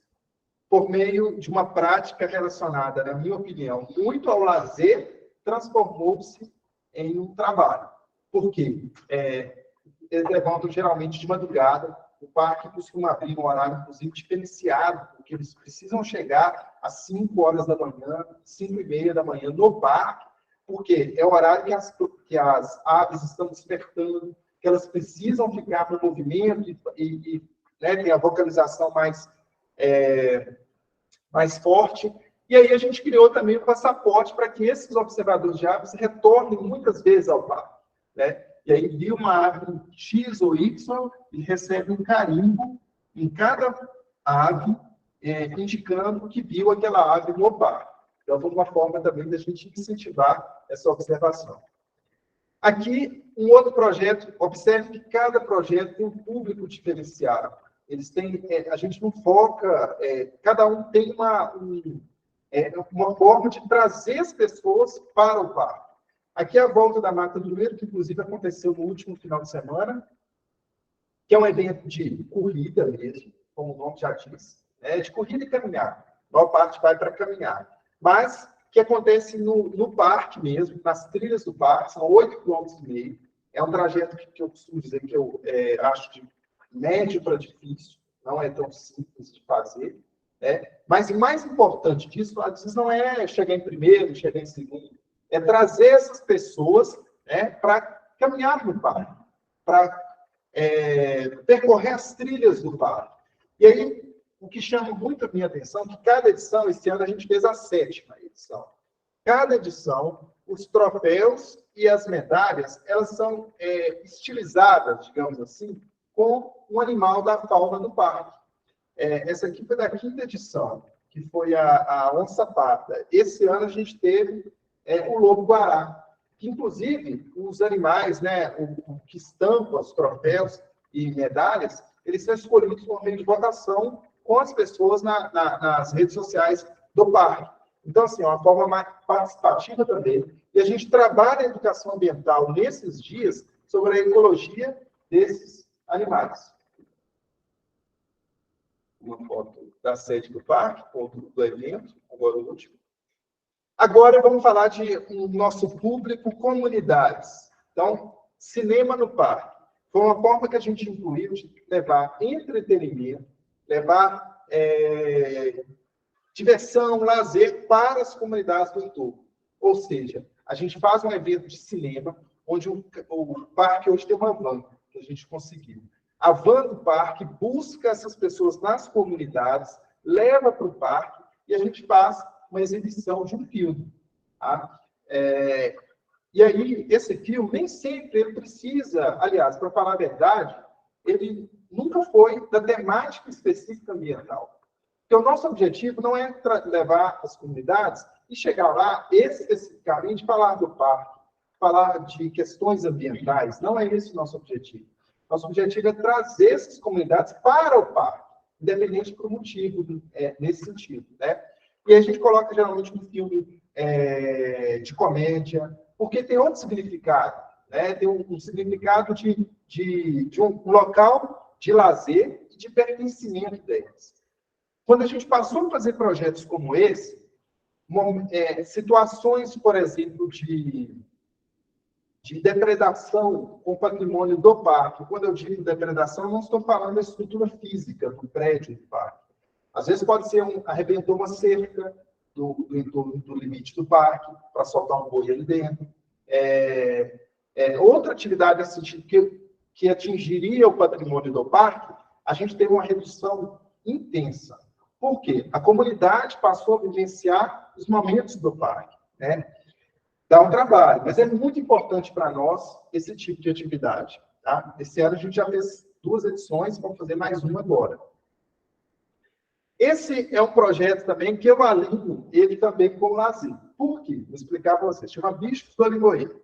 por meio de uma prática relacionada, na minha opinião, muito ao lazer, transformou-se em um trabalho. Por quê? Eles levantam geralmente de madrugada, o parque costuma abrir um horário, inclusive, diferenciado, porque eles precisam chegar às 5 horas da manhã, 5h30 da manhã no parque, porque é o horário que as aves estão despertando, que elas precisam ficar no movimento e né, tem a vocalização mais forte. E aí a gente criou também o passaporte para que esses observadores de aves retornem muitas vezes ao parque, né? E aí viu uma ave X ou Y e recebe um carimbo em cada ave, indicando que viu aquela ave no parque. Então, foi uma forma também da gente incentivar essa observação. Aqui, um outro projeto. Observe que cada projeto tem um público diferenciado. Eles têm, a gente não foca, cada um tem uma forma de trazer as pessoas para o parque. Aqui é a volta da Mata do Meiro, que inclusive aconteceu no último final de semana, que é um evento de corrida mesmo, como o nome já diz, de corrida e caminhar. A maior parte vai para caminhar. Mas que acontece no parque mesmo, nas trilhas do parque, são 8,5 km. É um trajeto que eu costumo dizer que eu acho de médio para difícil, não é tão simples de fazer. Mas o mais importante disso, às vezes, não é chegar em primeiro, chegar em segundo, é trazer essas pessoas para caminhar no parque, para percorrer as trilhas do parque. E aí, o que chama muito a minha atenção é que cada edição, esse ano a gente fez a 7ª edição. Cada edição, os troféus e as medalhas, elas são estilizadas, digamos assim, com um animal da fauna do parque. Essa aqui foi da 5ª edição, que foi a onça-parda. Esse ano a gente teve o lobo-guará, que inclusive os animais, o que estampam os troféus e medalhas, eles são escolhidos por meio de votação com as pessoas nas redes sociais do parque. Então, assim, é uma forma mais participativa também. E a gente trabalha a educação ambiental nesses dias sobre a ecologia desses animais. Uma foto da sede do parque, ponto do evento, agora o último. Agora vamos falar de nosso público, comunidades. Então, cinema no parque. Foi uma forma que a gente incluiu de levar entretenimento, levar diversão, lazer para as comunidades do entorno. Ou seja, a gente faz um evento de cinema, onde o parque hoje tem uma van, que a gente conseguiu. A van do parque busca essas pessoas nas comunidades, leva para o parque e a gente faz uma exibição de um filme. Tá? E aí, esse filme, nem sempre ele precisa, aliás, para falar a verdade, ele nunca foi da temática específica ambiental. Porque o nosso objetivo não é levar as comunidades e chegar lá, especificamente, falar do parque, falar de questões ambientais. Não é esse o nosso objetivo. Nosso objetivo é trazer essas comunidades para o parque, independente do motivo, nesse sentido. E a gente coloca, geralmente, um filme de comédia, porque tem outro significado. Tem um significado de um local de lazer e de pertencimento deles. Quando a gente passou a fazer projetos como esse, situações, por exemplo, de depredação com o patrimônio do parque. Quando eu digo depredação, eu não estou falando da estrutura física do prédio do parque. Às vezes pode ser arrebentou uma cerca, do entorno do limite do parque, para soltar um boi ali dentro. Outra atividade nesse sentido que atingiria o patrimônio do parque, a gente teve uma redução intensa. Por quê? A comunidade passou a vivenciar os momentos do parque, né? Dá um trabalho, mas é muito importante para nós esse tipo de atividade. Tá? Esse ano a gente já fez 2 edições, vamos fazer mais uma agora. Esse é um projeto também que eu alinho ele também com o lazer. Por quê? Vou explicar para vocês. Chama Bichos do Limoeiro.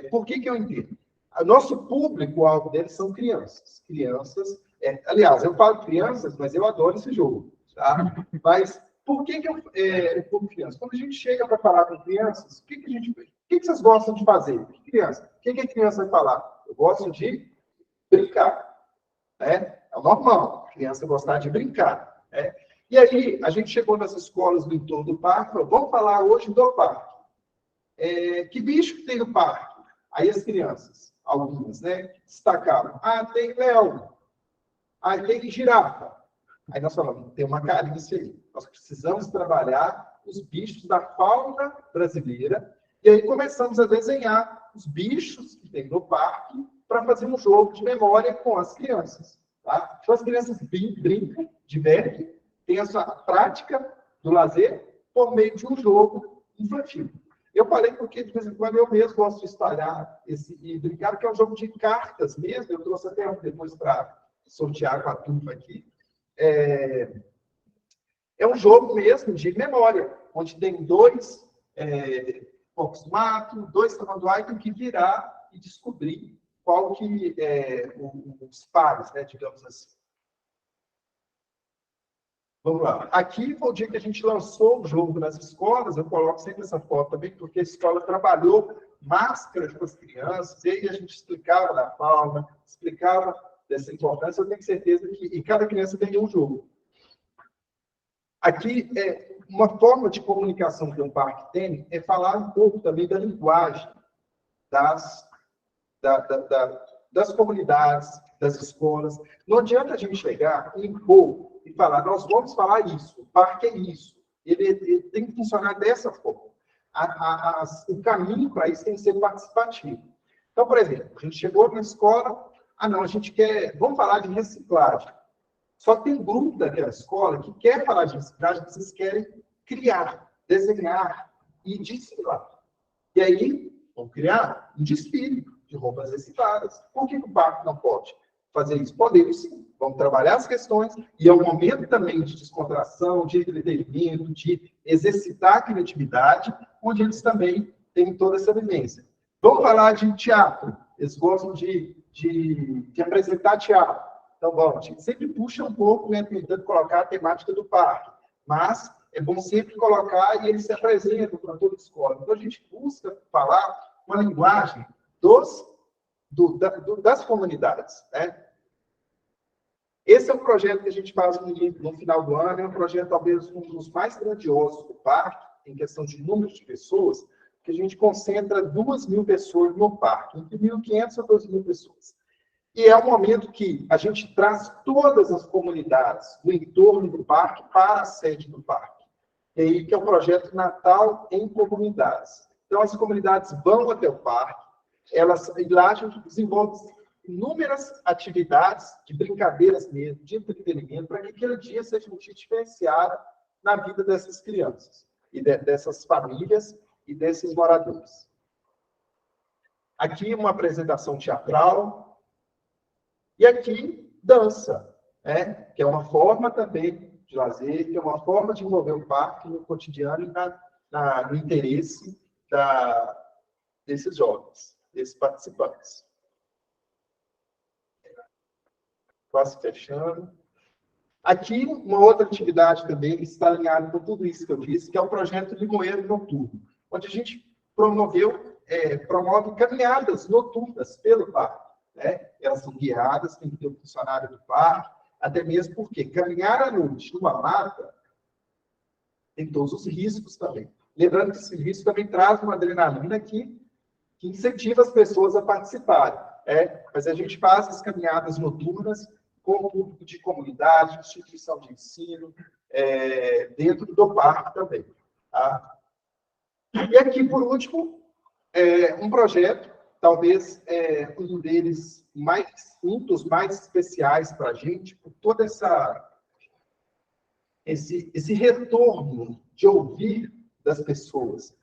Por que eu entendo? O nosso público-alvo deles são crianças. Crianças, aliás, eu falo crianças, mas eu adoro esse jogo. Tá? Mas por que eu público criança? Quando a gente chega para falar com crianças, o que vocês gostam de fazer? Criança. O que a criança vai falar? Eu gosto de brincar. Né? É o normal, a criança gostar de brincar. Né? E aí, a gente chegou nas escolas do entorno do parque, falou, vamos falar hoje do parque. Que bicho que tem no parque? Aí as crianças, algumas, né, destacaram. Tem leão. Tem girafa. Aí nós falamos, tem uma carência aí. Nós precisamos trabalhar os bichos da fauna brasileira. E aí começamos a desenhar os bichos que tem no parque para fazer um jogo de memória com as crianças. Tá? Então as crianças brincam, divertem, têm a sua prática do lazer por meio de um jogo infantil. Eu falei porque, de vez em quando, eu mesmo gosto de espalhar e brincar, que é um jogo de cartas mesmo. Eu trouxe até depois para sortear com a turma aqui. É um jogo mesmo de memória, onde tem 2 porcos do mato, 2 tamanduá, e tem que virar e descobrir qual que é os pares, né, digamos assim. Vamos lá. Aqui foi o dia que a gente lançou o jogo nas escolas. Eu coloco sempre essa foto também, porque a escola trabalhou máscaras para as crianças, e aí a gente explicava da fauna, explicava dessa importância. Eu tenho certeza que cada criança ganhou um jogo. Aqui, uma forma de comunicação que um parque tem é falar um pouco também da linguagem das comunidades, das escolas. Não adianta a gente chegar e impor e falar, nós vamos falar isso, o parque é isso. Ele tem que funcionar dessa forma. O caminho para isso tem que ser participativo. Então, por exemplo, a gente chegou na escola, vamos falar de reciclagem. Só tem um grupo daquela escola que quer falar de reciclagem, vocês querem criar, desenhar e desfilar. E aí, vão criar um desfile de roupas recicladas. Por que o parque não pode fazer isso? Podemos sim. Vamos trabalhar as questões, e é um momento também de descontração, de entretenimento, de exercitar a criatividade, onde eles também têm toda essa vivência. Vamos falar de teatro. Eles gostam de apresentar teatro. Então, bom, a gente sempre puxa um pouco, né, tentando colocar a temática do parque. Mas é bom sempre colocar e eles se apresentam para toda a escola. Então, a gente busca falar uma linguagem das comunidades, né? Esse é um projeto que a gente faz no final do ano, é um projeto talvez um dos mais grandiosos do parque, em questão de número de pessoas, que a gente concentra 2.000 pessoas no parque, entre 1.500 a 2.000 pessoas. E é um momento que a gente traz todas as comunidades do entorno do parque para a sede do parque. E aí que é o projeto Natal em Comunidades. Então, as comunidades vão até o parque, e lá a gente desenvolve inúmeras atividades de brincadeiras mesmo, de entretenimento, para que aquele dia seja um dia diferenciado na vida dessas crianças, e dessas famílias e desses moradores. Aqui uma apresentação teatral, e aqui dança, né? Que é uma forma também de lazer, que é uma forma de envolver o parque no cotidiano e no interesse desses jovens, desses participantes. Quase fechando. Aqui, uma outra atividade também que está alinhada com tudo isso que eu disse, que é o projeto Limoeiro Noturno, onde a gente promove caminhadas noturnas pelo parque. Né? Elas são guiadas, tem que ter um funcionário do parque, até mesmo porque caminhar à noite numa mata tem todos os riscos também. Lembrando que esse risco também traz uma adrenalina que incentiva as pessoas a participarem. Mas a gente faz as caminhadas noturnas com o público de comunidade, instituição de ensino, dentro do parque também. Tá? E aqui, por último, um projeto, talvez um deles um dos mais especiais para a gente, por todo esse retorno de ouvir das pessoas.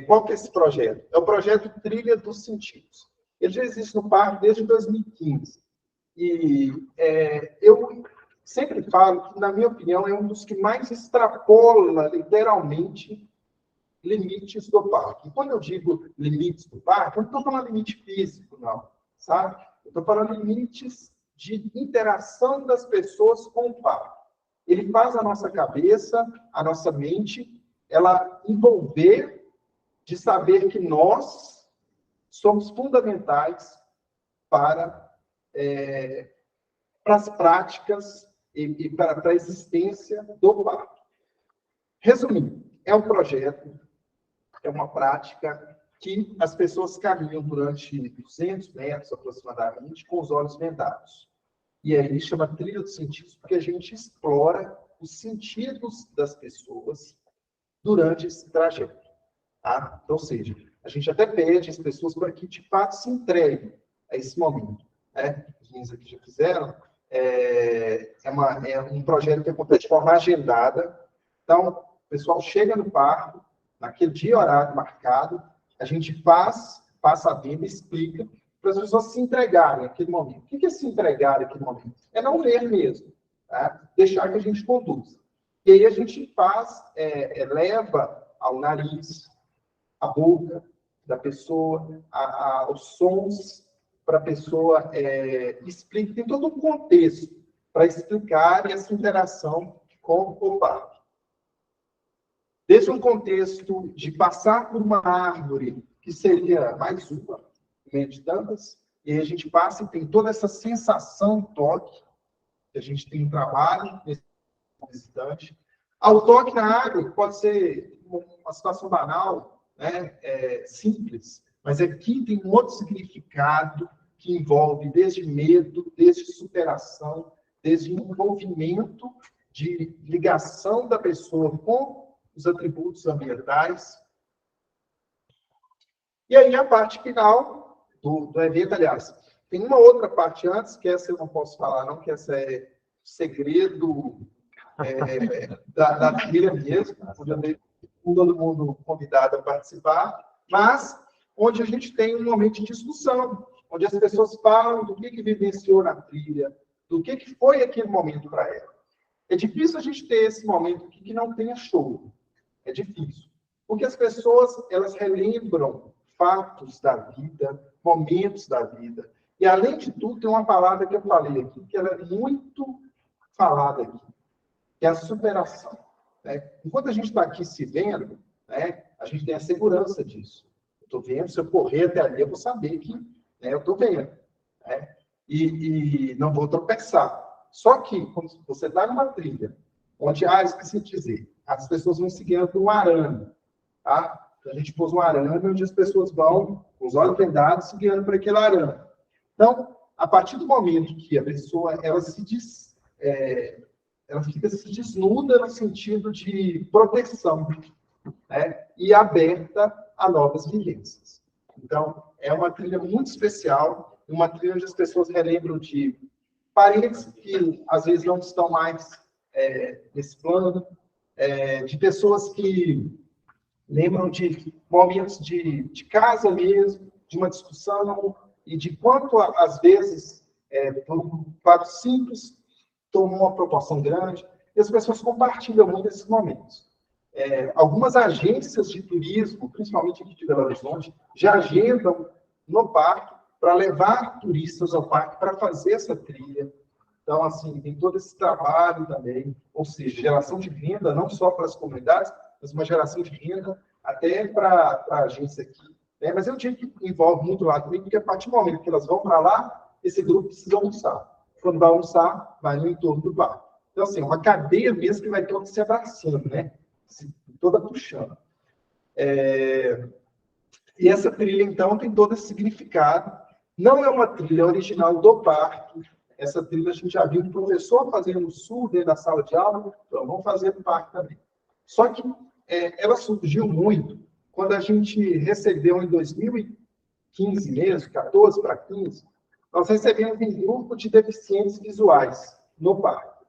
Qual que é esse projeto? É o projeto Trilha dos Sentidos. Ele já existe no parque desde 2015. E eu sempre falo que, na minha opinião, é um dos que mais extrapola, literalmente, limites do parque. E quando eu digo limites do parque, eu não estou falando limite físico, não, sabe? Eu estou falando limites de interação das pessoas com o parque. Ele faz a nossa cabeça, a nossa mente, ela envolver de saber que nós somos fundamentais para as práticas e para a existência do parque. Resumindo, é um projeto, é uma prática que as pessoas caminham durante 200 metros aproximadamente com os olhos vendados. E aí chama Trilha dos Sentidos, porque a gente explora os sentidos das pessoas durante esse trajeto. Tá? Então, ou seja, a gente até pede às pessoas para que, de fato, se entreguem a esse momento. Né? Os meninos aqui já fizeram. É um projeto que acontece de forma agendada. Então, o pessoal chega no parque, naquele dia e horário marcado, a gente passa a vida e explica para as pessoas se entregarem naquele momento. O que é se entregar naquele momento? É não ler mesmo, tá? Deixar que a gente conduza. E aí a gente leva ao nariz, a boca da pessoa, os sons para a pessoa explicar. Tem todo um contexto para explicar essa interação com o parque. Desde um contexto de passar por uma árvore, que seria mais uma, no meio de tantas, e aí a gente passa e tem toda essa sensação toque, que a gente tem um trabalho nesse visitante. Ao toque na árvore, pode ser uma situação banal, né? Simples, mas aqui tem um outro significado que envolve desde medo, desde superação, desde envolvimento de ligação da pessoa com os atributos ambientais. E aí a parte final do evento, aliás, tem uma outra parte antes, que essa eu não posso falar não, que essa é segredo da trilha mesmo, onde eu dei todo mundo convidado a participar, mas onde a gente tem um momento de discussão, onde as pessoas falam do que vivenciou na trilha, do que foi aquele momento para ela. É difícil a gente ter esse momento aqui que não tenha show. É difícil. Porque as pessoas, elas relembram fatos da vida, momentos da vida. E, além de tudo, tem uma palavra que eu falei aqui, que ela é muito falada aqui, que é a superação. Né? Enquanto a gente está aqui se vendo, né, a gente tem a segurança disso. Eu estou vendo, se eu correr até ali, eu vou saber que eu estou vendo. Né? E não vou tropeçar. Só que, quando você está numa trilha, onde, esqueci de dizer, as pessoas vão seguindo por um arame. Tá? A gente pôs um arame onde as pessoas vão, com os olhos vendados, seguindo por aquele arame. Então, a partir do momento que a pessoa ela fica se desnuda no sentido de proteção, né? E aberta a novas vivências. Então, é uma trilha muito especial, uma trilha onde as pessoas relembram de parentes que, às vezes, não estão mais nesse plano, de pessoas que lembram de momentos de casa mesmo, de uma discussão, e de quanto, às vezes, por um fato simples, tomou uma proporção grande, e as pessoas compartilham muito esses momentos. Algumas agências de turismo, principalmente aqui de Belo Horizonte, já agendam no parque para levar turistas ao parque para fazer essa trilha. Então, assim, tem todo esse trabalho também, ou seja, geração de renda, não só para as comunidades, mas uma geração de renda até para a agência aqui. Mas é um dia que envolve muito lá também, porque a partir do momento que elas vão para lá, esse grupo precisa almoçar. Quando vai almoçar, vai no entorno do parque. Então, assim, uma cadeia mesmo que vai toda se abraçando, né? Toda puxando. E essa trilha, então, tem todo esse significado. Não é uma trilha original do parque, essa trilha a gente já viu o professor fazendo o sul dentro da sala de aula, então vamos fazer no parque também. Só que ela surgiu muito quando a gente recebeu em 2015 mesmo, 14 para 15, nós recebemos um grupo de deficientes visuais no parque.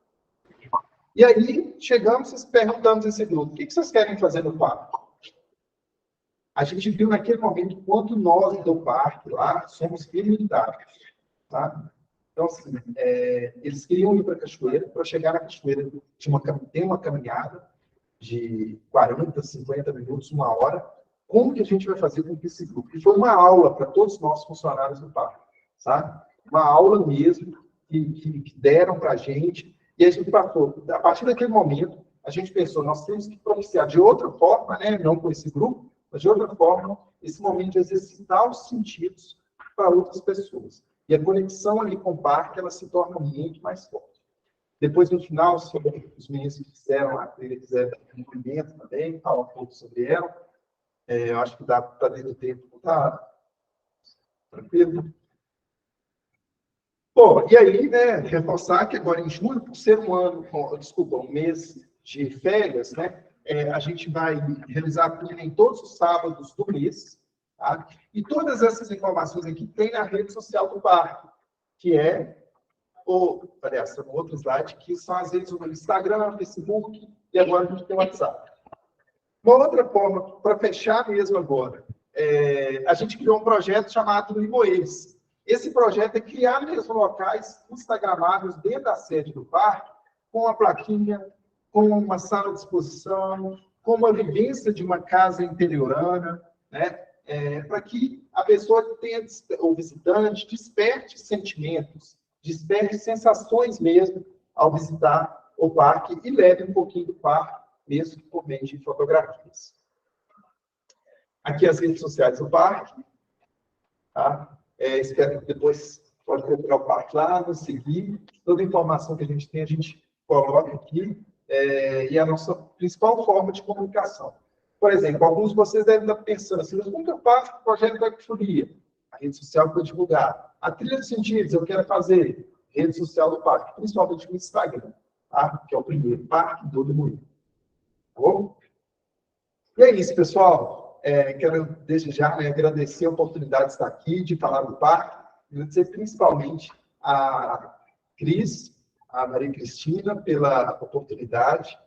E aí, chegamos e perguntamos a esse grupo, o que vocês querem fazer no parque? A gente viu naquele momento quanto nós do parque lá somos limitados. Tá? Então, assim, eles queriam ir para a cachoeira, para chegar na cachoeira tem uma caminhada de 40, 50 minutos, 1 hora. Como que a gente vai fazer com esse grupo? E foi uma aula para todos nós funcionários do parque. Sabe? Uma aula mesmo que deram para a gente. E a gente passou. A partir daquele momento, a gente pensou, nós temos que propiciar de outra forma, né? Não com esse grupo, mas de outra forma, esse momento de exercitar os sentidos para outras pessoas. E a conexão ali com o parque, ela se torna muito mais forte. Depois, no final, sobre os meninos que fizeram a trilha, fizeram um cumprimento também, falar um pouco sobre ela. Eu acho que dá para dentro do tempo, tá tranquilo. Bom, e aí, né, reforçar que agora em julho, por ser um mês de férias, né, a gente vai realizar a trilha em todos os sábados do mês, tá? E todas essas informações aqui tem na rede social do parque, que aliás, tem um outro slide, que são as redes do Instagram, Facebook, e agora a gente tem o WhatsApp. Uma outra forma, para fechar mesmo agora, a gente criou um projeto chamado Limoeiros. Esse projeto é criar mesmo locais instagramáveis dentro da sede do parque, com uma plaquinha, com uma sala de exposição, com uma vivência de uma casa interiorana, né? Para que a pessoa tenha, o visitante, desperte sentimentos, desperte sensações mesmo ao visitar o parque e leve um pouquinho do parque, mesmo por meio de fotografias. Aqui as redes sociais do parque. Tá? Espero que depois pode procurar o parque lá, nos seguir. Toda a informação que a gente tem, a gente coloca aqui. E a nossa principal forma de comunicação. Por exemplo, alguns de vocês devem estar pensando assim, mas como que eu faço o projeto da Ecfolia? A rede social para divulgar. A trilha de sentidos, eu quero fazer rede social do parque, principalmente no Instagram, tá? Que é o primeiro, Parque do Limoeiro. Tá bom? E é isso, pessoal. Quero, desde já, agradecer a oportunidade de estar aqui, de falar do parque. Agradecer principalmente a Cris, a Maria Cristina, pela oportunidade,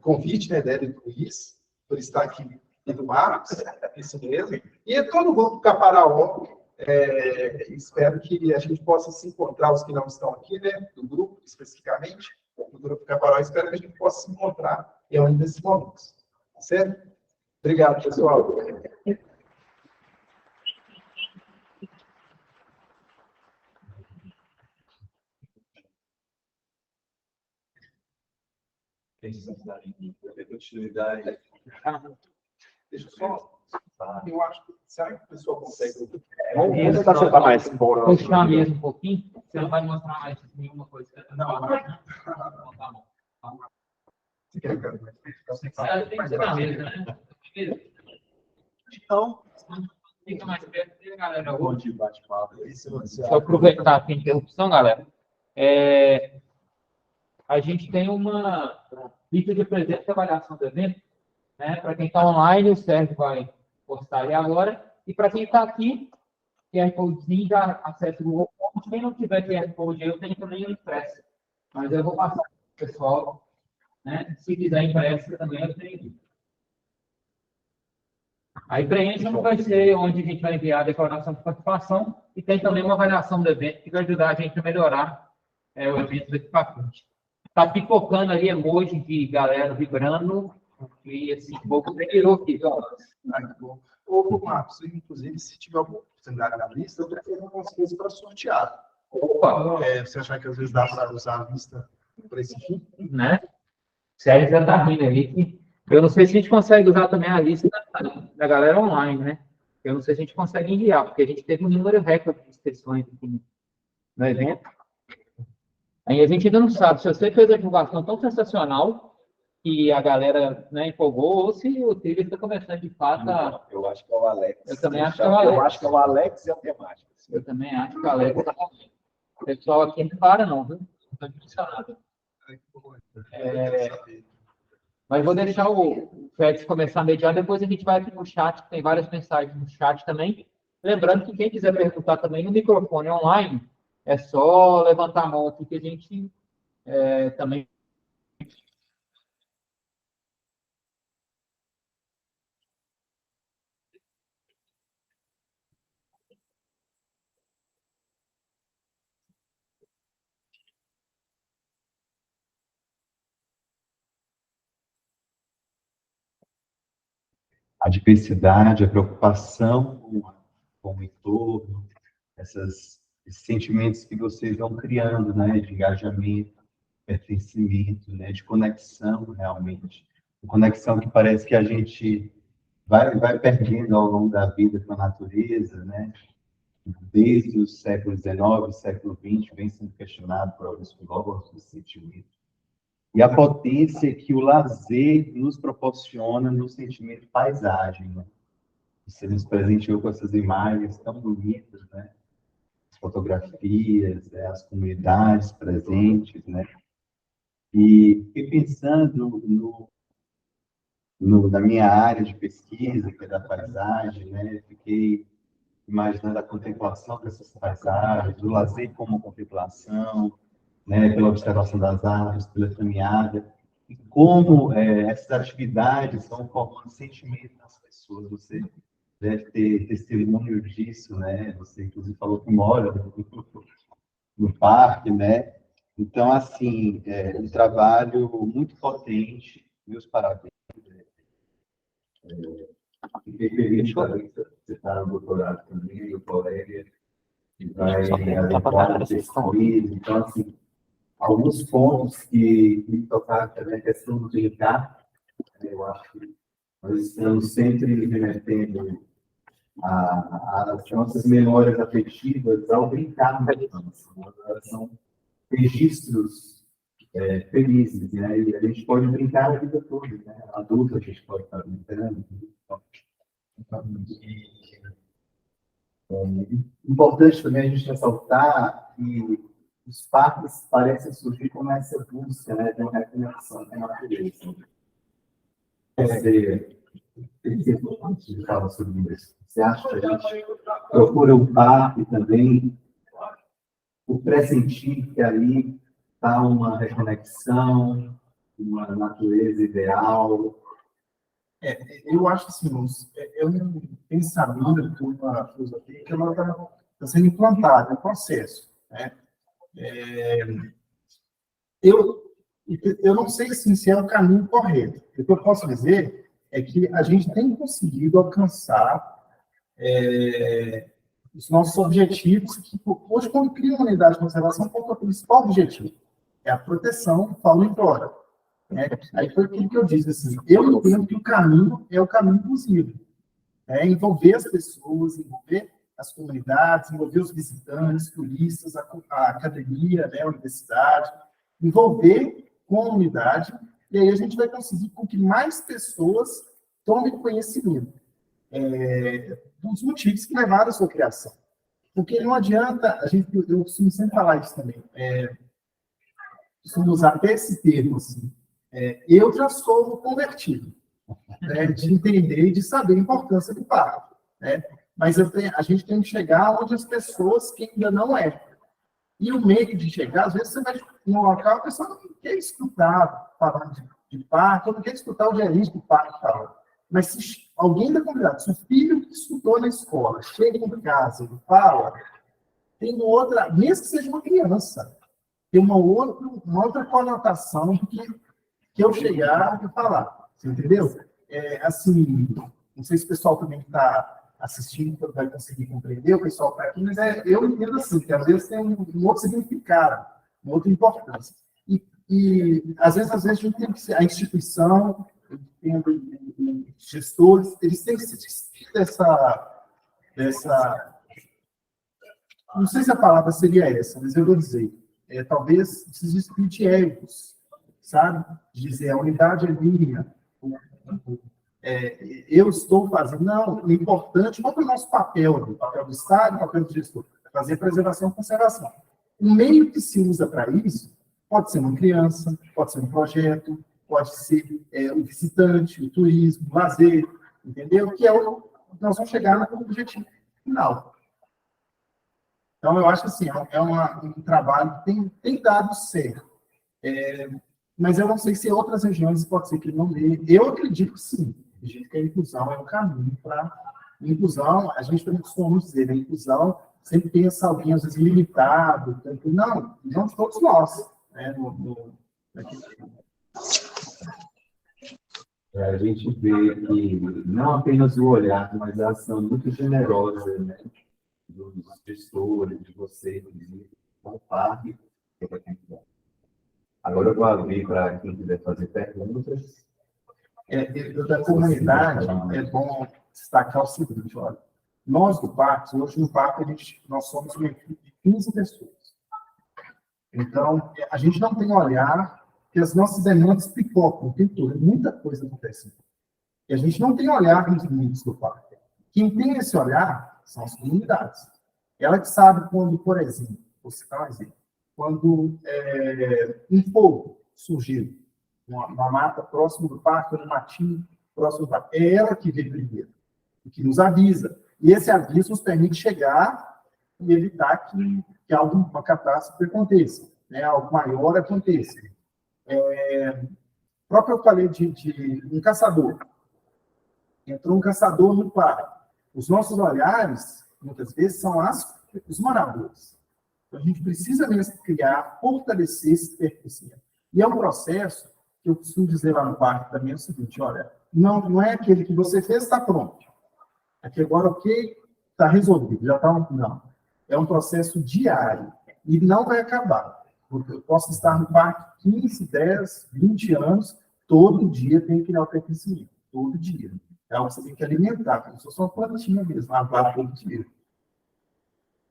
convite, né, dela e do Luiz, por estar aqui, e do Marcos, isso mesmo. E a todo mundo do Caparaó. Espero que a gente possa se encontrar, os que não estão aqui, né, do grupo, especificamente, do grupo Caparaó. Espero que a gente possa se encontrar em um desses momentos. Tá certo? Obrigado, pessoal. Continuidade. Deixa eu só. Eu acho que. Será que a pessoa consegue. Vamos sentar mais. Puxar mesmo um pouquinho. Você não vai mostrar mais nenhuma coisa. Não. Tá bom. Você quer Tem que ser na mesa, né? Então. Fica mais perto, galera. Bom de bate-papo. Deixa eu aproveitar aqui a interrupção, galera. A gente tem uma lista de presente de avaliação do evento, né? Para quem está online, o Sérgio vai postar ali agora. E para quem está aqui, QR Codezinho, já acessa o Google Forms. Quem não tiver QR Code, eu tenho também o impresso. Mas eu vou passar para o pessoal, né? Se quiser impresso, também eu tenho. Aí preencha vai ser onde a gente vai enviar a declaração de participação e tem também uma avaliação do evento que vai ajudar a gente a melhorar o evento daqui para frente. Está pipocando ali emoji de galera vibrando e assim, um pouco virou aqui. Ô, Marcos, inclusive, se tiver alguma oportunidade na lista, eu prefiro algumas coisas para sortear. Opa! Você achar que às vezes dá para usar a lista para esse fim? Né? Sérgio já está rindo ali. Eu não sei se a gente consegue usar também a lista da galera online, né? Eu não sei se a gente consegue enviar, porque a gente teve um número recorde de inscrições aqui no evento. Aí a gente ainda não sabe se você fez a divulgação tão sensacional que a galera, né, empolgou, ou se o trilho está começando de fato a... Eu acho que é o Alex. Eu também acho que é o Alex. Eu acho que é o Alex e a temática. Eu também acho que o Alex está... O pessoal aqui não para, não, viu? Não está funcionando. Mas vou deixar o Félix começar a mediar, depois a gente vai aqui no chat, que tem várias mensagens no chat também. Lembrando que quem quiser perguntar também no microfone online, é só levantar a mão aqui que a gente também. A diversidade, a preocupação com o entorno, esses sentimentos que vocês vão criando, né, de engajamento, pertencimento, né, de conexão, realmente. Uma conexão que parece que a gente vai perdendo ao longo da vida com a natureza, né? Desde o século XIX, século XX, vem sendo questionado por alguns filósofos esse sentimento. E a potência que o lazer nos proporciona no sentimento de paisagem, né? Você nos presenteou com essas imagens tão bonitas, né? As fotografias, né? As comunidades presentes, né? E fiquei pensando na minha área de pesquisa, que é da paisagem, né? Fiquei imaginando a contemplação dessas paisagens, o lazer como contemplação, né? Pela observação das árvores, pela caminhada, e como essas atividades vão formando sentimento nas pessoas. Você deve ter testemunho disso, né? Você, inclusive, falou que mora no parque, né? Então, assim, um trabalho muito potente, meus parabéns. Fiquei feliz também que você está no doutorado também, o colega, que vai adequar esse escolhido. Então, assim, alguns pontos que me tocaram também, a questão do brincar, eu acho que nós estamos sempre remetendo as nossas memórias afetivas ao brincar na infância. Elas são registros felizes, né? E a gente pode brincar a vida toda, né? Adulto a gente pode estar brincando. Importante também a gente ressaltar que os parques parecem surgir como essa busca, né, de uma reconexão com a natureza. Você fala sobre isso. Você acha que a gente procura um parque também, o pressentir que ali está uma reconexão, uma natureza ideal? Eu acho assim, é um pensamento, uma filosofia que ela está sendo implantada, é um processo, né? Eu não sei se é o caminho correto. O que eu posso dizer é que a gente tem conseguido alcançar os nossos objetivos, que hoje, quando cria uma unidade de conservação, qual é o principal objetivo? É a proteção do fauna e flora. Aí foi aquilo que eu disse, assim, eu entendo que o caminho é o caminho possível. Envolver as pessoas, envolver as comunidades, envolver os visitantes, turistas, a academia, né, a universidade, envolver com a unidade, e aí a gente vai conseguir com que mais pessoas tomem conhecimento dos motivos que levaram à sua criação. Porque não adianta, eu costumo sempre falar isso também, costumo usar até esse termo, assim, eu já sou convertido, né, de entender e de saber a importância do parque, né? Mas a gente tem que chegar onde as pessoas que ainda não é. E o meio de chegar, às vezes você vai no local, a pessoa não quer escutar falar de parque, ou não quer escutar o gerente do parque falar. Mas se alguém da comunidade, se o filho que estudou na escola chega em casa e fala, tem uma outra, mesmo que seja uma criança, tem uma outra conotação do que eu chegar e falar. Você entendeu? Assim, não sei se o pessoal também está assistindo vai conseguir compreender, o pessoal está aqui, mas eu entendo assim, que às vezes tem um outro significado, uma outra importância. E às vezes a gente tem que ser, a instituição, os gestores, eles têm que se despedir dessa. Não sei se a palavra seria essa, mas eu vou dizer. Talvez se despedir de egos, sabe? Dizer, a unidade é minha. Eu estou fazendo. Não, o importante, qual é o nosso papel, o papel do Estado, o papel do gestor? Fazer preservação e conservação. o meio que se usa para isso pode ser uma criança, pode ser um projeto, pode ser o visitante, o turismo, o lazer, entendeu? Que é nós vamos chegar no objetivo final. Então, eu acho que assim, um trabalho que tem dado certo. Mas eu não sei se outras regiões pode ser que não dê. Eu acredito que sim. Acredito que a inclusão é um caminho para inclusão. A gente também costuma dizer, a inclusão sempre tem essa linha, às vezes, limitado. Não todos nós. Né, A gente vê que não apenas o olhar, mas a ação muito generosa, né, dos gestores, de vocês, com o parque. Agora eu vou abrir para quem quiser fazer perguntas. Da comunidade, é bom destacar o seguinte, olha, nós do parque, hoje no parque, nós somos uma equipe de 15 pessoas. Então, a gente não tem olhar que as nossas demandas pipocam o tempo todo, muita coisa acontecendo. E a gente não tem olhar nos limites do parque. Quem tem esse olhar são as comunidades. Ela que sabe quando, por exemplo, vou citar um exemplo, quando um fogo surgiu, uma mata próximo do parque, no matinho próximo do parque, é ela que vê primeiro, que nos avisa. E esse aviso nos permite chegar e evitar que uma catástrofe aconteça, né? Algo maior aconteça. Próprio eu falei de um caçador. Entrou um caçador no parque. Os nossos olhares, muitas vezes, são os moradores. Então, a gente precisa mesmo criar, fortalecer esse pertencimento. E é um processo que eu costumo dizer lá no parque também, é o seguinte, olha, não é aquele que você fez, está pronto. Aqui agora, ok, está resolvido, já está... Não. É um processo diário. E não vai acabar. Porque eu posso estar no parque 15, 10, 20 anos, todo dia tem que criar o pertencimento. Todo dia. É algo que você tem que alimentar, como se fosse uma plantinha mesmo, lavar todo dia.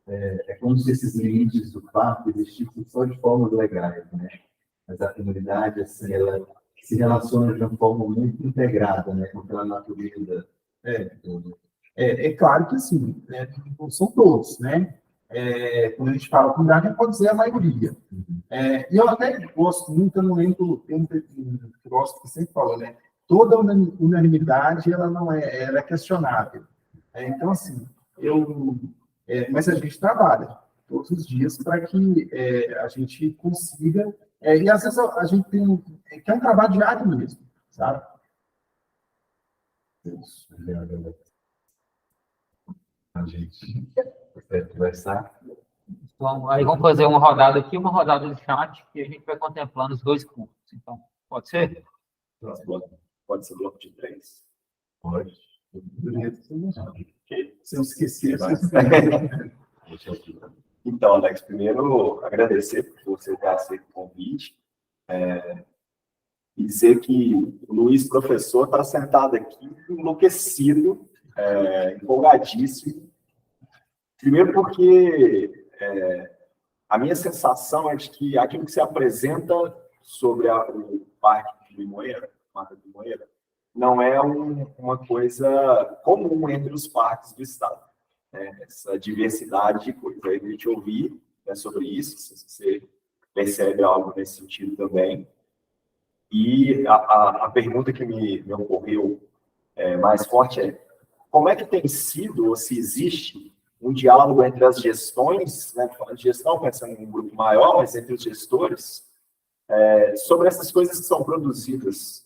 É como se esses limites do parque existissem só de formas legais, né? Mas a comunidade, assim, ela se relaciona de uma forma muito integrada, né? Com aquela natureza. É claro que sim, né? Não são todos, né? Quando a gente fala comunidade, a gente pode dizer a maioria. E eu até gosto muito, eu não lembro, tem um gosto que sempre fala, né? Toda unanimidade, ela é questionável. Então, assim, mas a gente trabalha todos os dias para que a gente consiga, e às vezes a gente tem que é um trabalho diário mesmo, sabe? Isso. A gente quer conversar. Então, aí vamos fazer uma rodada aqui, uma rodada de chat, e a gente vai contemplando os dois cursos. Então, pode ser? Pode ser bloco de 3. Pode. Se eu esquecer, Então, Alex, primeiro agradecer por você ter aceito o convite. E dizer que o Luiz, professor, está sentado aqui enlouquecido, empolgadíssimo. Primeiro porque a minha sensação é de que aquilo que se apresenta sobre o Parque de Limoeiro, Mata de Limoeiro, não é uma coisa comum entre os parques do estado. Essa diversidade de coisas. Aí a gente ouvir sobre isso, se você percebe algo nesse sentido também. E a pergunta que me ocorreu mais forte é: como é que tem sido, ou se existe, um diálogo entre as gestões, né, falando de gestão, pensando em um grupo maior, mas entre os gestores, sobre essas coisas que são produzidas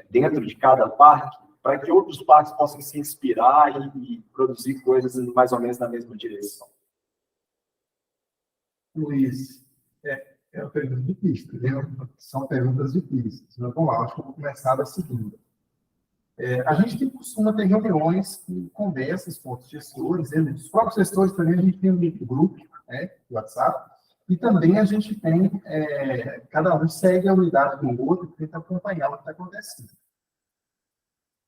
dentro de cada parque, para que outros parques possam se inspirar e produzir coisas mais ou menos na mesma direção? Luiz, é uma pergunta difícil, entendeu? São perguntas difíceis. Mas vamos lá, acho que eu vou começar da segunda. A gente costuma ter reuniões, conversas com outros gestores, os próprios gestores também, a gente tem um grupo, né, do WhatsApp, e também a gente tem, cada um segue a unidade do outro e tenta acompanhar o que está acontecendo.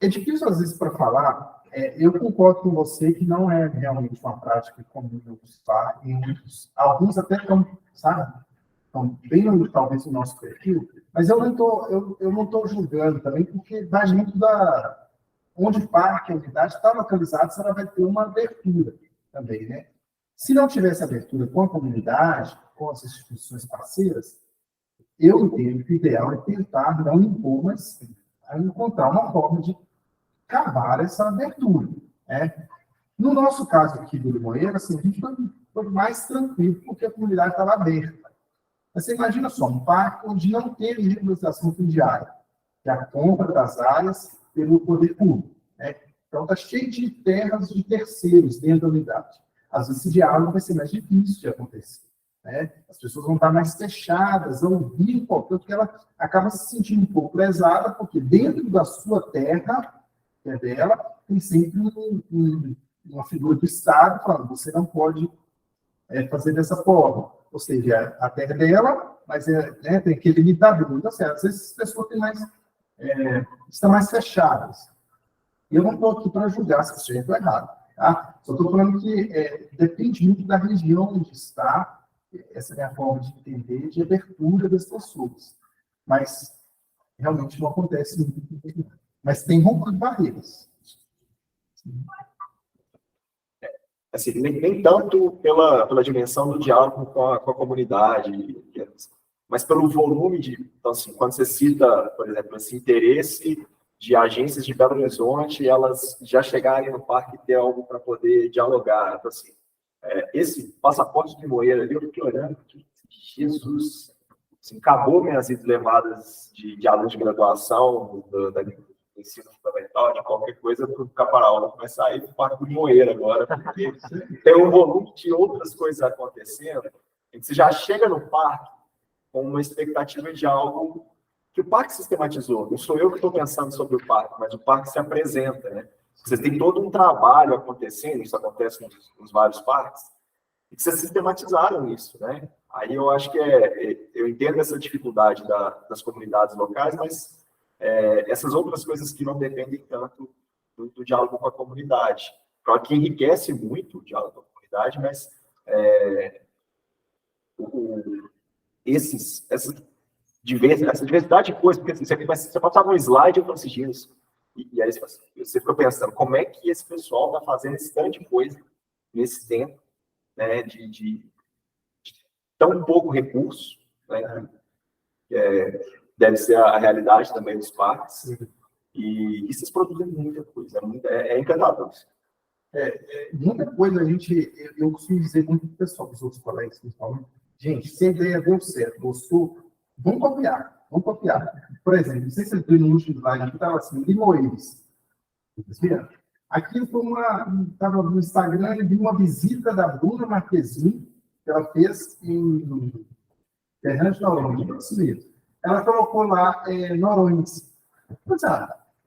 É difícil, às vezes, para falar, eu concordo com você que não é realmente uma prática comum em outros parques, alguns até estão, sabe, estão bem, talvez, no nosso perfil, mas eu não estou julgando também, porque vai muito onde o parque, a unidade está localizado, se ela vai ter uma abertura também, né? Se não tivesse abertura com a comunidade, com as instituições parceiras, eu entendo que o ideal é tentar não impor, mas encontrar uma forma de cavar essa abertura, né? No nosso caso aqui do Limoeiro, assim, a gente foi mais tranquilo, porque a comunidade estava aberta. Mas você imagina só, um parque onde não teve regularização fundiária, que é a compra das áreas pelo poder público, né? Então, está cheio de terras de terceiros dentro da unidade. Às vezes, esse diálogo vai ser mais difícil de acontecer, né? As pessoas vão estar mais fechadas, vão ouvir, porque ela acaba se sentindo um pouco lesada, porque dentro da sua terra, que é dela, tem sempre uma figura do Estado falando, você não pode fazer dessa forma. Ou seja, a terra é dela, mas né, tem aquele limitador. Então, assim, às vezes as pessoas estão mais fechadas. Eu não estou aqui para julgar se isso é errado. Tá? Só estou falando que depende muito da região onde está, essa é a minha forma de entender, de abertura das pessoas. Mas realmente não acontece muito. Mas tem rompido barreiras. Assim, nem tanto pela dimensão do diálogo com a comunidade, mas pelo volume de... Então, assim, quando você cita, por exemplo, esse interesse de agências de Belo Horizonte, elas já chegarem no parque e ter algo para poder dialogar. Então, assim, esse passaporte de Limoeiro ali, eu fiquei olhando, Jesus, assim, acabou minhas idas levadas de alunos de graduação, da ensino fundamental, de qualquer coisa, para o Caparaó começar a ir para o Parque do Limoeiro agora, porque tem um volume de outras coisas acontecendo, e você já chega no parque com uma expectativa de algo que o parque sistematizou. Não sou eu que estou pensando sobre o parque, mas o parque se apresenta, né? Você tem todo um trabalho acontecendo, isso acontece nos vários parques, e que vocês sistematizaram isso, né? Aí eu acho que eu entendo essa dificuldade das comunidades locais, mas essas outras coisas que não dependem tanto do diálogo com a comunidade. Claro que enriquece muito o diálogo com a comunidade, mas essa diversidade de coisas, porque assim, você passava um slide e eu falei assim, e aí você fica pensando, como é que esse pessoal está fazendo esse tanto de coisa nesse tempo, né, de tão pouco recurso, né, deve ser a realidade também dos parques, e vocês produzem muita coisa, é encantador. Muita coisa eu costumo dizer muito para o pessoal, para os outros colegas, principalmente, gente, se a ideia deu certo, gostou, vamos copiar. Por exemplo, não sei se você viu no último slide, que estava assim, Limoeiros. Aquilo foi estava no Instagram, eu vi uma visita da Bruna Marquezine, que ela fez em Fernando de Noronha, isso mesmo. Ela colocou lá Noronhas.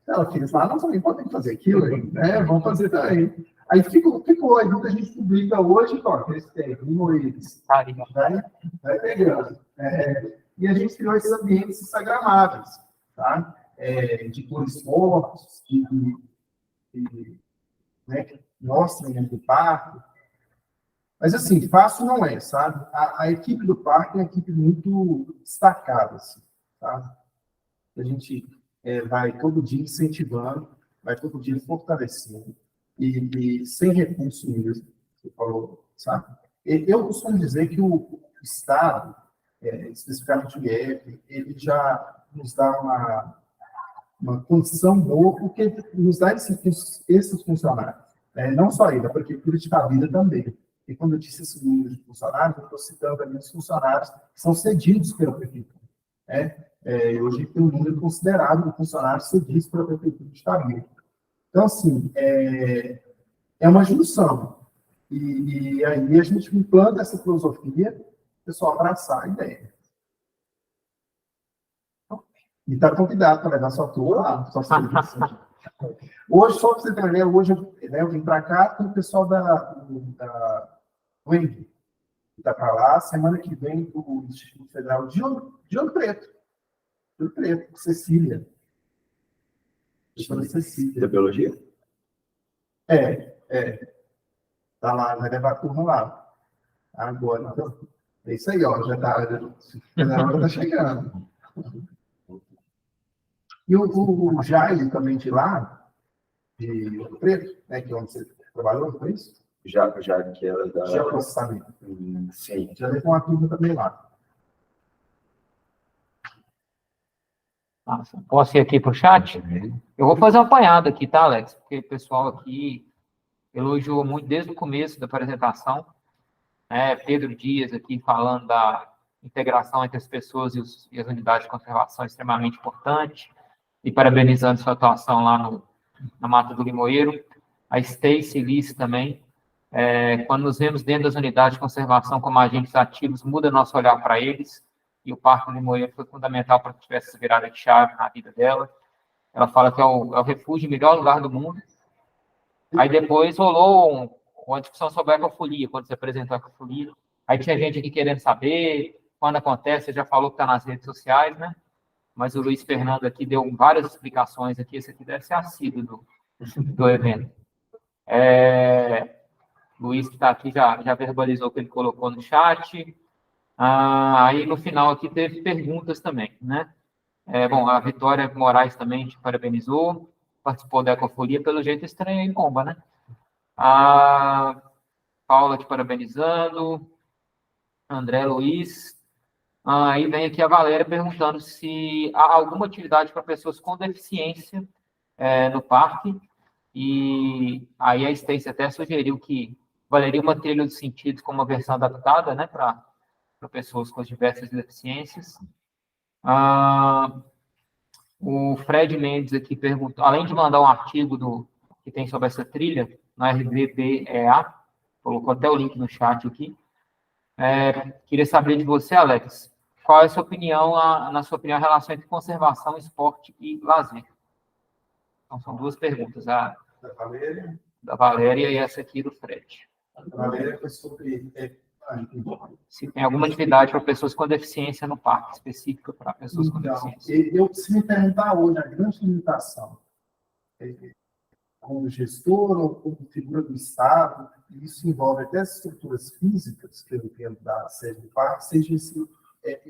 Ela fez lá, nós também podemos fazer aquilo, né? Vamos fazer também. Aí ficou, aí muita gente publica hoje, ó, eles têm Limoeiros. Vai pegando. E a gente criou esses ambientes instagramáveis, tá? De cores fortes, né, que mostram dentro do parque. Mas, assim, fácil não é, sabe? A equipe do parque é uma equipe muito destacada, assim, tá? A gente vai todo dia incentivando, vai todo dia fortalecendo, e sem recurso mesmo, você falou, sabe? Eu costumo dizer que o Estado, especificamente o IF, ele já nos dá uma condição boa, porque nos dá esses funcionários. Não só ele, a Prefeitura de Cabida também. E quando eu disse esse número de funcionários, eu estou citando ali os funcionários que são cedidos pela Prefeitura. Hoje tem um número considerável de funcionários cedidos pela Prefeitura de Cabida. Então, assim, é uma junção. E aí a gente implanta essa filosofia, o pessoal abraçar a ideia. E está convidado para levar sua turma lá, sua serviço. Hoje, só para você entender, hoje eu vim para cá com o pessoal da UENG, que está para lá, semana que vem, do Instituto Federal de Ouro Preto. Ouro Preto, Cecília. Cecília. Da biologia? Está lá, vai levar a turma lá. Agora, então, é isso aí, ó, já está chegando. E o Jair também de lá, de Ouro Preto, né, que é onde você trabalhou, foi isso? já que era da... Geoprocessamento. Sim. Já levou uma turma também lá. Nossa, posso ir aqui para o chat? Eu vou fazer um apanhado aqui, tá, Alex? Porque o pessoal aqui elogiou muito desde o começo da apresentação. Pedro Dias aqui falando da integração entre as pessoas e as unidades de conservação extremamente importante, e parabenizando sua atuação lá na Mata do Limoeiro. A Stacy Liz também. Quando nos vemos dentro das unidades de conservação como agentes ativos, muda nosso olhar para eles, e o Parque do Limoeiro foi fundamental para que tivesse essa virada de chave na vida dela. Ela fala que é o refúgio, o melhor lugar do mundo. Aí depois rolou uma discussão sobre a ecofolia, quando se apresentou a ecofolia. Aí tinha gente aqui querendo saber quando acontece, você já falou que está nas redes sociais, né? Mas o Luiz Fernando aqui deu várias explicações aqui, esse aqui deve ser assíduo do evento. Luiz, que está aqui, já verbalizou o que ele colocou no chat. Aí, no final, aqui teve perguntas também, né? Bom, a Vitória Moraes também te parabenizou, participou da Ecofolia, pelo jeito estranho em bomba, né? A Paula te parabenizando, André Luiz. Aí vem aqui a Valéria perguntando se há alguma atividade para pessoas com deficiência no parque. E aí a Stacy até sugeriu que valeria uma trilha dos sentidos com uma versão adaptada, né, para pessoas com as diversas deficiências. O Fred Mendes aqui perguntou, além de mandar um artigo que tem sobre essa trilha, na RVBEA, colocou até o link no chat aqui. Queria saber de você, Alex, qual é a sua opinião, na sua opinião, a relação entre conservação, esporte e lazer? Então, são duas perguntas, a da Valéria e essa aqui do Fred. A Valéria foi sobre... Se tem alguma atividade para pessoas com deficiência no parque, específica para pessoas com deficiência. Eu preciso me perguntar hoje, a grande limitação, como gestor ou como figura do Estado, isso envolve até as estruturas físicas, que eu entendo da sede do parque, seja isso,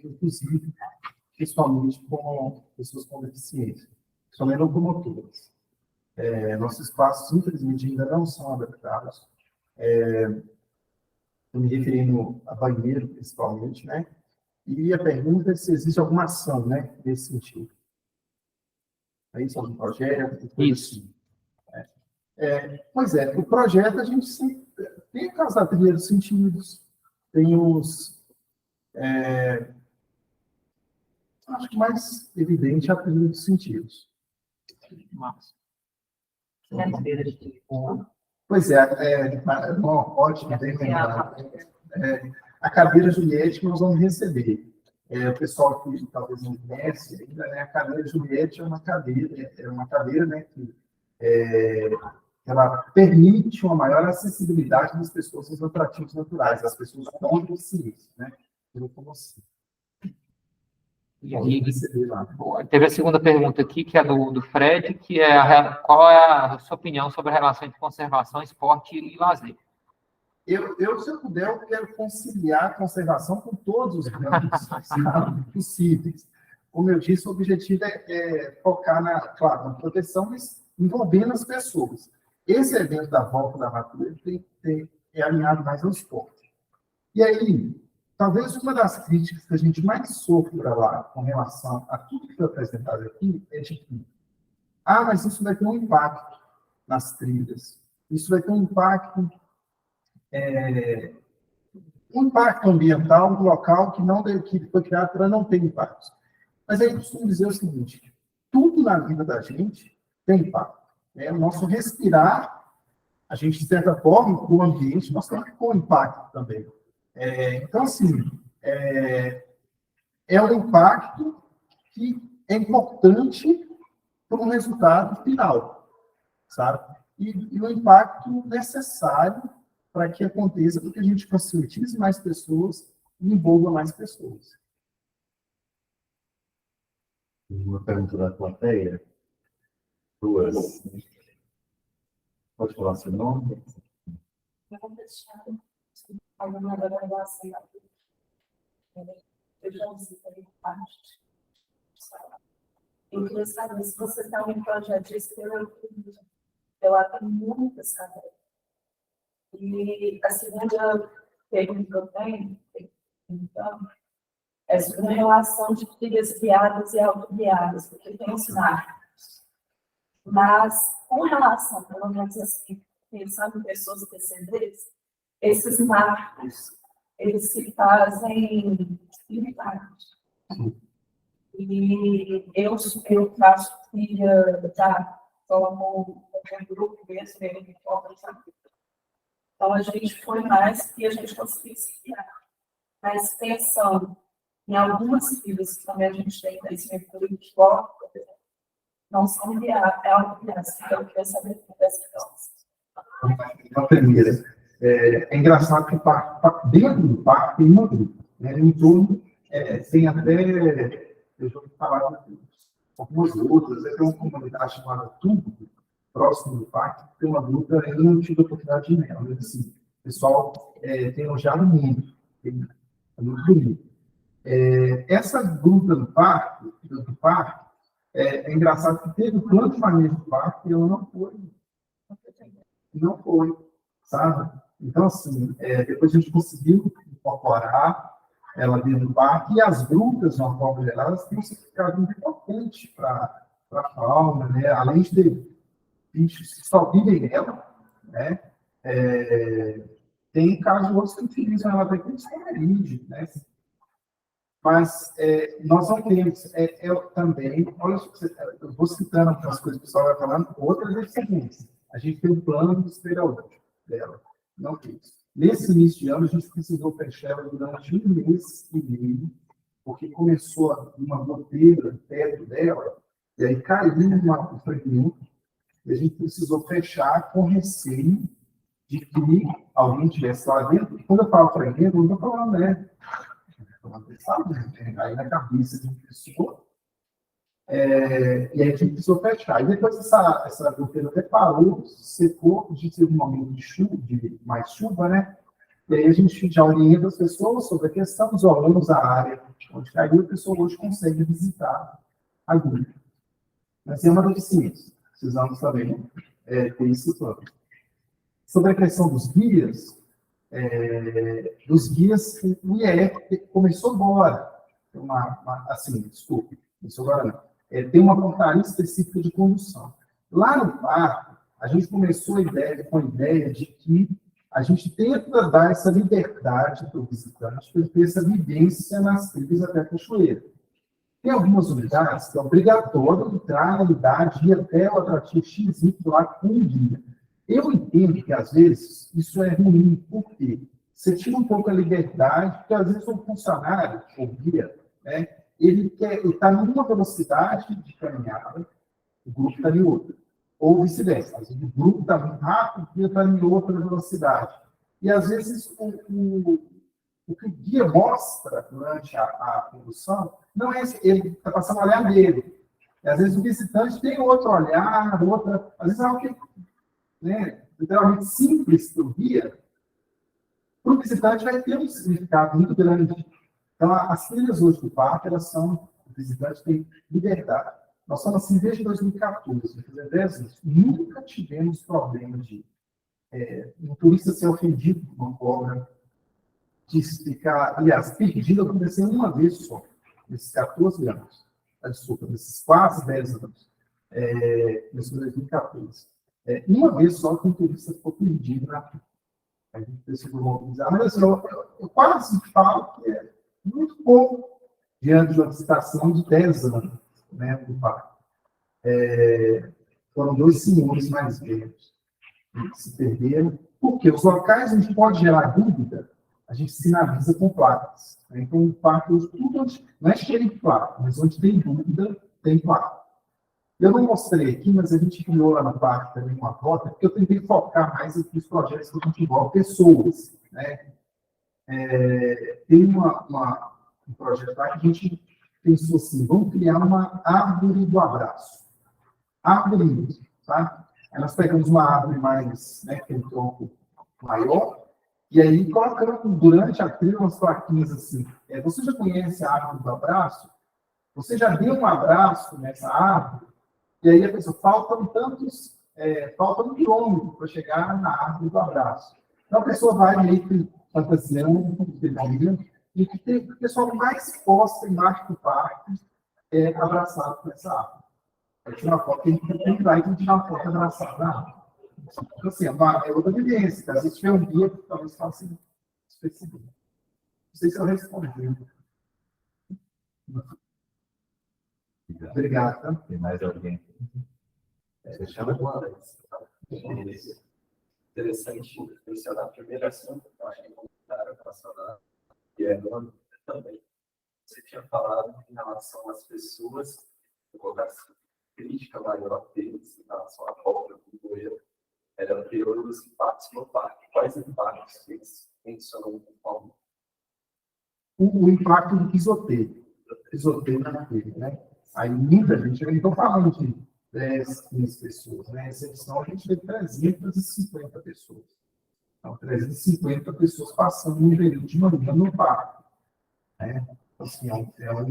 inclusive, principalmente com pessoas com deficiência, somente locomotoras. Nossos espaços, infelizmente, ainda não são adaptados. Estou me referindo a banheiro, principalmente, né? E a pergunta é se existe alguma ação, né, nesse sentido. É isso, algum projeto? Isso. Pois é, o projeto a gente sempre tem aquelas trilha dos sentidos, tem os... acho que mais evidente é a trilha dos sentidos. Massa. Pois ótimo, bem lembrado. A cadeira Juliette nós vamos receber. O pessoal que talvez não conhece ainda, né, a cadeira Juliette é uma cadeira, né, que ela permite uma maior acessibilidade das pessoas aos atrativos naturais, das pessoas com deficiência, né? E aí, teve a segunda pergunta aqui, que é do Fred, que é qual é a sua opinião sobre a relação entre conservação, esporte e lazer? Se eu puder, eu quero conciliar a conservação com todos os campos possíveis. Como eu disse, o objetivo é focar na proteção, mas envolvendo as pessoas. Esse evento da Volta da Natureza é alinhado mais ao esporte. E aí, talvez uma das críticas que a gente mais sofra lá com relação a tudo que foi apresentado aqui é de que, mas isso vai ter um impacto nas trilhas, isso vai ter um impacto ambiental no local que foi criado para não ter impactos. Mas aí eu costumo dizer o seguinte, tudo na vida da gente tem impacto. O nosso respirar, a gente, de certa forma, o ambiente, nós temos que pôr impacto também. Então, assim, é um impacto que é importante para um resultado final, sabe? E um impacto necessário para que aconteça, para que a gente conscientize mais pessoas e envolva mais pessoas. Uma pergunta da plateia. Duas. Pode falar seu nome? Eu já visitei parte. Eu queria saber se você está em um projeto de experiência. Eu tenho muitas cadeiras. E a segunda pergunta que eu tenho, então, é sobre a relação de trilhas guiadas e autoguiadas, porque tem os marcos. Mas, com relação, pelo menos assim, pensando em pessoas PCDs, esses marcos, eles se fazem limitados. E eu faço trilha já como um grupo mesmo, ele forma, sabe? Então, a gente foi mais que a gente conseguiu se guiar. Mas pensando em algumas trilhas que também a gente tem conhecimento do esporte, não são guiadas, então eu queria saber dessa questão. A primeira, é engraçado que dentro do parque tem uma gruta, né? Em torno, tem até, eu já ouvi falar de algumas outras, tem uma comunidade chamada Tubo, próximo do parque, tem uma gruta, eu não tive a oportunidade de ir nela, mas assim, o pessoal tem elogiado muito, é muito bonito. Essa gruta do parque, é engraçado que teve o plano de manejo do parque e ela não foi, sabe? Então, assim, depois a gente conseguiu incorporar ela dentro do parque, e as grutas, de uma forma geral, elas têm um significado muito importante para a fauna, né? Além de ter bichos que só vivem nela, né? Tem casos outros que utilizam ela até como esconderijo, né? Mas nós não temos, eu também, olha, eu vou citando algumas coisas que o pessoal vai falando, outras é seguinte, a gente tem um plano de estereótipo dela, não temos. Nesse início de ano, a gente precisou fechar ela durante 1 mês e meio, porque começou uma goteira perto dela, e aí caiu um fragmento, e a gente precisou fechar com receio de que alguém estivesse lá dentro. Quando eu falo fragmento, eu não estou falando, né? Aí na cabeça de uma pessoa, e aí a gente precisou fechar. E depois essa goteira até parou, secou, a gente teve um momento de chuva, de mais chuva, né? E aí a gente já orienta as pessoas sobre a questão, isolamos a área onde caiu, a pessoa hoje consegue visitar a gruta. Mas é uma deficiência, precisamos também ter esse plano. Sobre a questão dos guias, o IEF começou agora, começou agora não, tem uma portaria específica de condução. Lá no parque, a gente começou com a ideia de que a gente tenta dar essa liberdade para o visitante, para ele ter essa vivência nas trilhas até a cachoeira. Tem algumas unidades que é obrigatório entrar na unidade e ir até o atrativo X lá com um guia. Eu entendo que, às vezes, isso é ruim, porque você tira um pouco a liberdade, porque, às vezes, o funcionário, o guia, né, ele está numa velocidade de caminhada, o grupo está em outra. Ou vice-versa. Às vezes, o grupo está muito rápido, o guia está em outra velocidade. E, às vezes, o que o guia mostra durante a condução não é ele está passando a olhar dele. E, às vezes, o visitante tem outro olhar, às vezes, é algo que literalmente simples para o guia, para o visitante vai ter um significado muito grande. Então, as trilhas hoje do parque, o visitante tem liberdade. Nós somos assim desde 2014, fazer 10 anos, nunca tivemos problema de um turista ser ofendido por uma cobra, de ficar, aliás, perdido aconteceu uma vez só, nesses 14 anos. Desculpa, nesses quase 10 anos. Nesse 2014. Uma vez só que um turista ficou perdido na fila. A gente precisou mobilizar. Mas assim, eu quase falo que é muito pouco diante de uma visitação de 10 anos, né, do parque. Foram 2 senhores mais velhos que se perderam, porque os locais onde pode gerar dúvida, a gente sinaliza com placas. Né? Então, o parque, tudo onde, não é cheio de placa, mas onde tem dúvida, tem placa. Eu não mostrei aqui, mas a gente criou lá no parque também uma rota, porque eu tentei focar mais nos projetos que a gente envolve pessoas. Né? Tem um projeto lá que a gente pensou assim, vamos criar uma árvore do abraço. Árvore, tá? Aí nós pegamos uma árvore mais, né, que tem um tronco maior, e aí colocamos durante a trilha umas plaquinhas assim. Você já conhece a árvore do abraço? Você já deu um abraço nessa árvore? E aí a pessoa, falta um quilômetro para chegar na árvore do abraço. Então a pessoa vai meio que fantasiando, e que tem o pessoal mais posta embaixo do parque é abraçado com essa árvore. Eu tiro uma foto, tem que vai tirar uma foto abraçada na árvore. Então, assim, é outra vivência. Tá? Se tiver um guia, talvez faça específico. Não sei se eu respondi. Obrigado. Tá? Tem mais alguém? Você chama de uma vez. Interessante mencionar a primeira ação, eu acho que comentário relacionado, e é nome também. Você tinha falado em relação às pessoas, eu vou dar crítica maior deles em relação à volta do governo, era anterior dos impactos no parque. Quais impactos eles mencionam de forma? O impacto do pisoteio. Pisoteio na teve, né? Aí muita gente, eu não estou falando de 10, 15 pessoas, né? Excepção, a gente teve 350 pessoas. Então, 350 pessoas passando um período de manhã no parque. Né? Assim, é um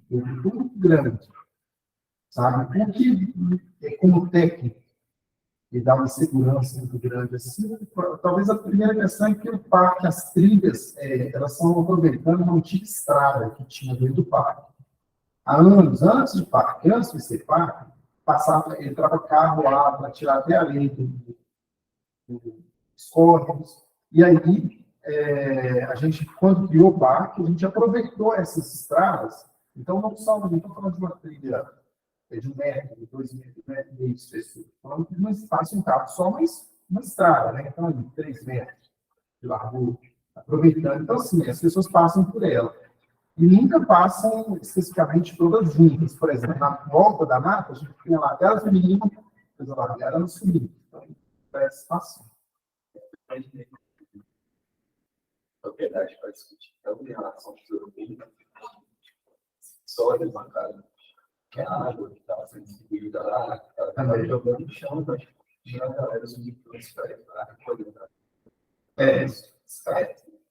público muito grande. Sabe? O que, como técnico, e dá uma segurança muito grande. Assim, talvez a primeira questão é que o parque, as trilhas, elas estão aproveitando uma antiga estrada que tinha dentro do parque. Há anos, antes do parque, antes de ser parque, entrava carro lá para tirar até a lei dos córregos. E aí, a gente, quando criou o parque, a gente aproveitou essas estradas. Então, não estou falando de uma trilha de 1 metro, de 2 metros, 1,5 metros de espessura. Falando que não espaço um carro, só uma estrada, né? Então, 3 metros de largura, aproveitando. Então, assim, as pessoas passam por ela. E nunca passam especificamente todas juntas. Por exemplo, na volta da mata, a gente tinha lá até as meninas, depois a largada no subir. Então, parece espaço. Propriedade para discutir. Então, em relação ao tesouro, só eles marcaram que a água que estava sendo distribuída lá, estava jogando no chão, então tinha a galera subindo para recolher.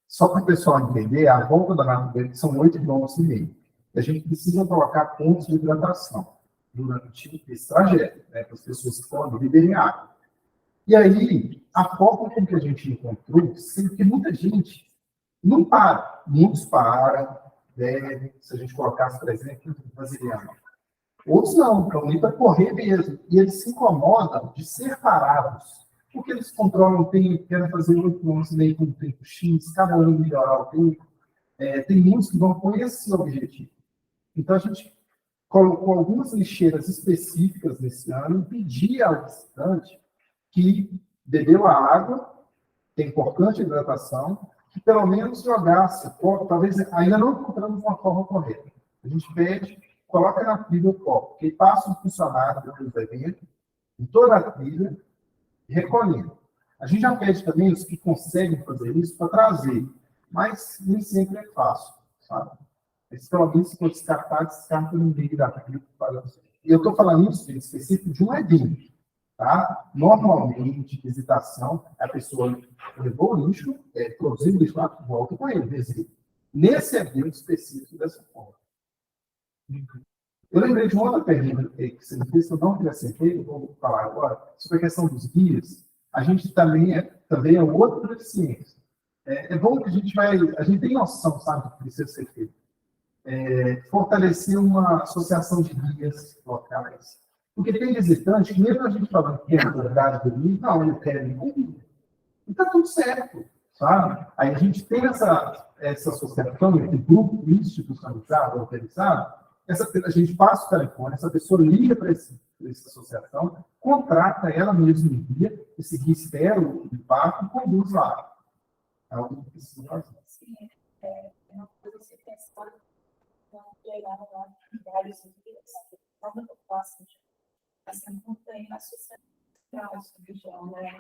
Só para o pessoal entender, a volta da Mata Verde são 8,5 km. E a gente precisa colocar pontos de hidratação durante esse trajeto, né, para as pessoas que estão ali beberem água. E aí, a forma com que a gente encontrou, sempre que muita gente não para. Muitos param, devem, se a gente colocasse, por exemplo, brasileiro. Outros não, estão ali para correr mesmo. E eles se incomodam de ser parados. Porque eles controlam o tempo, querem fazer 8 km com o tempo X, cada ano melhorar o tempo. Tem muitos que vão com esse objetivo. Então, a gente colocou algumas lixeiras específicas nesse ano e pedia ao visitante que bebeu a água, tem importante hidratação, que pelo menos jogasse, talvez ainda não encontramos uma forma correta. A gente pede, coloca na trilha o copo, que passa um funcionário do evento, em toda a trilha, recolhendo. A gente já pede também os que conseguem fazer isso para trazer, mas nem sempre é fácil, sabe? Esse pelo menos, se for descartar no meio da trilha. E eu estou falando isso em específico de um evento. Tá? Normalmente, visitação, a pessoa levou o lixo, produziu o lixo lá, volta com ele, desenho. Nesse evento específico dessa forma. Eu lembrei de uma outra pergunta que você me fez, que eu não acrescentei, eu vou falar agora, sobre a questão dos guias. A gente também é outra deficiência. É bom que a gente tem noção, sabe, do que precisa ser feito. Fortalecer uma associação de guias locais. Porque tem visitante que, mesmo a gente falando que é verdade do livro, não, ele quer ir. E está tudo certo, sabe? Aí a gente tem essa associação, esse grupo institucionalizado, organizado, a gente passa o telefone, essa pessoa liga para essa associação, contrata ela mesma em guia, esse guia espera o impacto e conduz lá. É algo que precisa fazer. Sim, uma coisa que você pensar, pegar vários guias, não muito fácil. Assim, não tem associação região, né?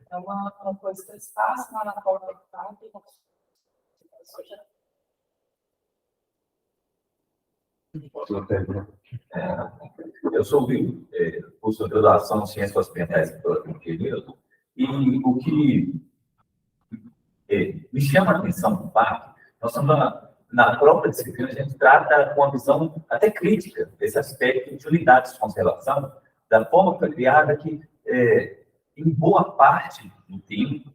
É uma coisa que eles passam lá na porta do parque. Eu sou curso de graduação em Ciências Ocidentais pela Conquista, e o que me chama a atenção do parque, nós estamos na própria disciplina, a gente trata com uma visão até crítica desse aspecto de unidades de conservação, da forma que foi criada, que em boa parte do tempo,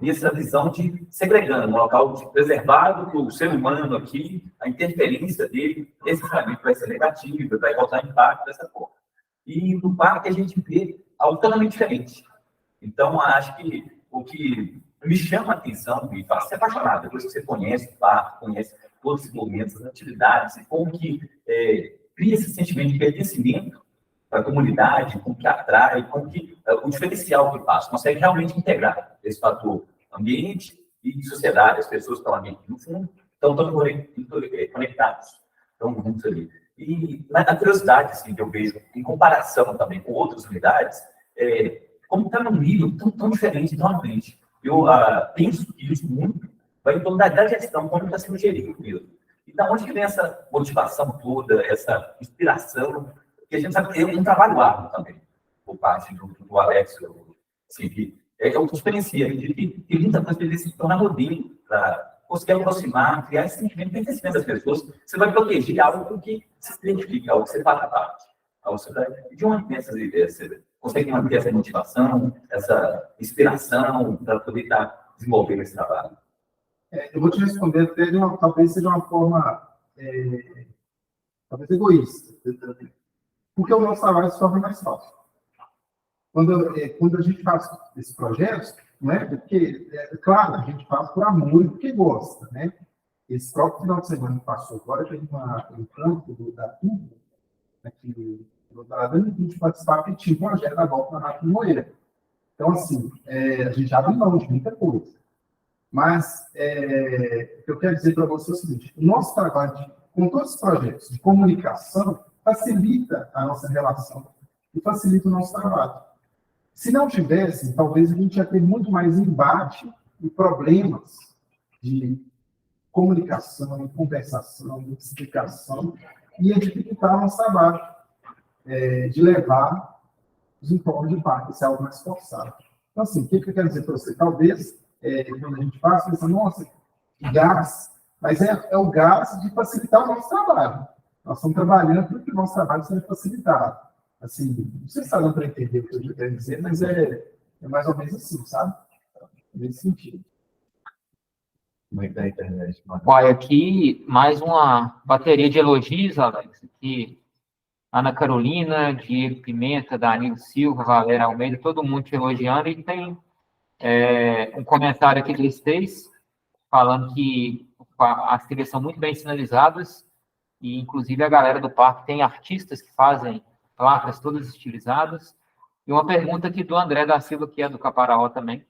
nessa visão de segregando, um local preservado para o ser humano aqui, a interferência dele necessariamente vai ser negativa, vai causar impacto dessa forma. E no parque a gente vê algo totalmente diferente. Então, acho que o que me chama a atenção, me faz ser apaixonado, depois que você conhece o parque, conhece todos os movimentos, as atividades, e como que cria esse sentimento de pertencimento para a comunidade, como que atrai, como que o diferencial que passa, consegue realmente integrar esse fator ambiente e sociedade, as pessoas que estão ali no fundo, estão conectados, estão juntos ali. E a curiosidade assim, que eu vejo, em comparação também com outras unidades, como está num nível tão diferente, tão à frente. Eu penso que isso muito vai em torno da gestão, como está sendo gerido mesmo. E da onde que vem essa motivação toda, essa inspiração, que a gente sabe que é um trabalho árduo também, por parte do Alex, assim, que é o que diferencia, que tem muita coisa para ele se tornar modelo, para conseguir aproximar, criar esse sentimento de pertencimento das pessoas. Você vai proteger algo com que se identifica, algo que você faz parte. De onde vem essas ideias? Você consegue manter essa motivação, essa inspiração para poder estar desenvolvendo esse trabalho? Eu vou te responder até talvez seja uma forma talvez egoísta, porque o nosso trabalho se torna mais fácil. Quando a gente faz esses projetos, não é porque, claro, a gente faz por amor e porque gosta, né? Esse próprio final de semana que passou agora, teve um encontro da turma, aqui no Doutorado, a gente participava e tinha um projeto da volta na Rádio Moeira. Então, assim, a gente abre mão de muita coisa. Mas, o que eu quero dizer para você é o seguinte: o nosso trabalho com todos os projetos de comunicação facilita a nossa relação e facilita o nosso trabalho. Se não tivesse, talvez a gente ia ter muito mais embate e problemas de comunicação, de conversação, de explicação, e ia dificultar o nosso trabalho de levar os informes de parque, isso é algo mais forçado. Então, assim, o que eu quero dizer para você? Talvez, quando a gente faz, pensa, nossa, gás, mas é o gás de facilitar o nosso trabalho. Nós estamos trabalhando para que o nosso trabalho seja facilitado. Assim, não sei se está dando para entender o que eu estou querendo dizer, mas é mais ou menos assim, sabe? Nesse sentido. Como é que tá a internet? Olha, aqui mais uma bateria de elogios, Alex. Aqui, Ana Carolina, Diego Pimenta, Danilo Silva, Valéria Almeida, todo mundo te elogiando. E tem um comentário aqui do Esteis, falando que as trilhas são muito bem sinalizadas, e inclusive a galera do parque tem artistas que fazem placas todas estilizadas. E uma pergunta aqui do André da Silva, que é do Caparaó também.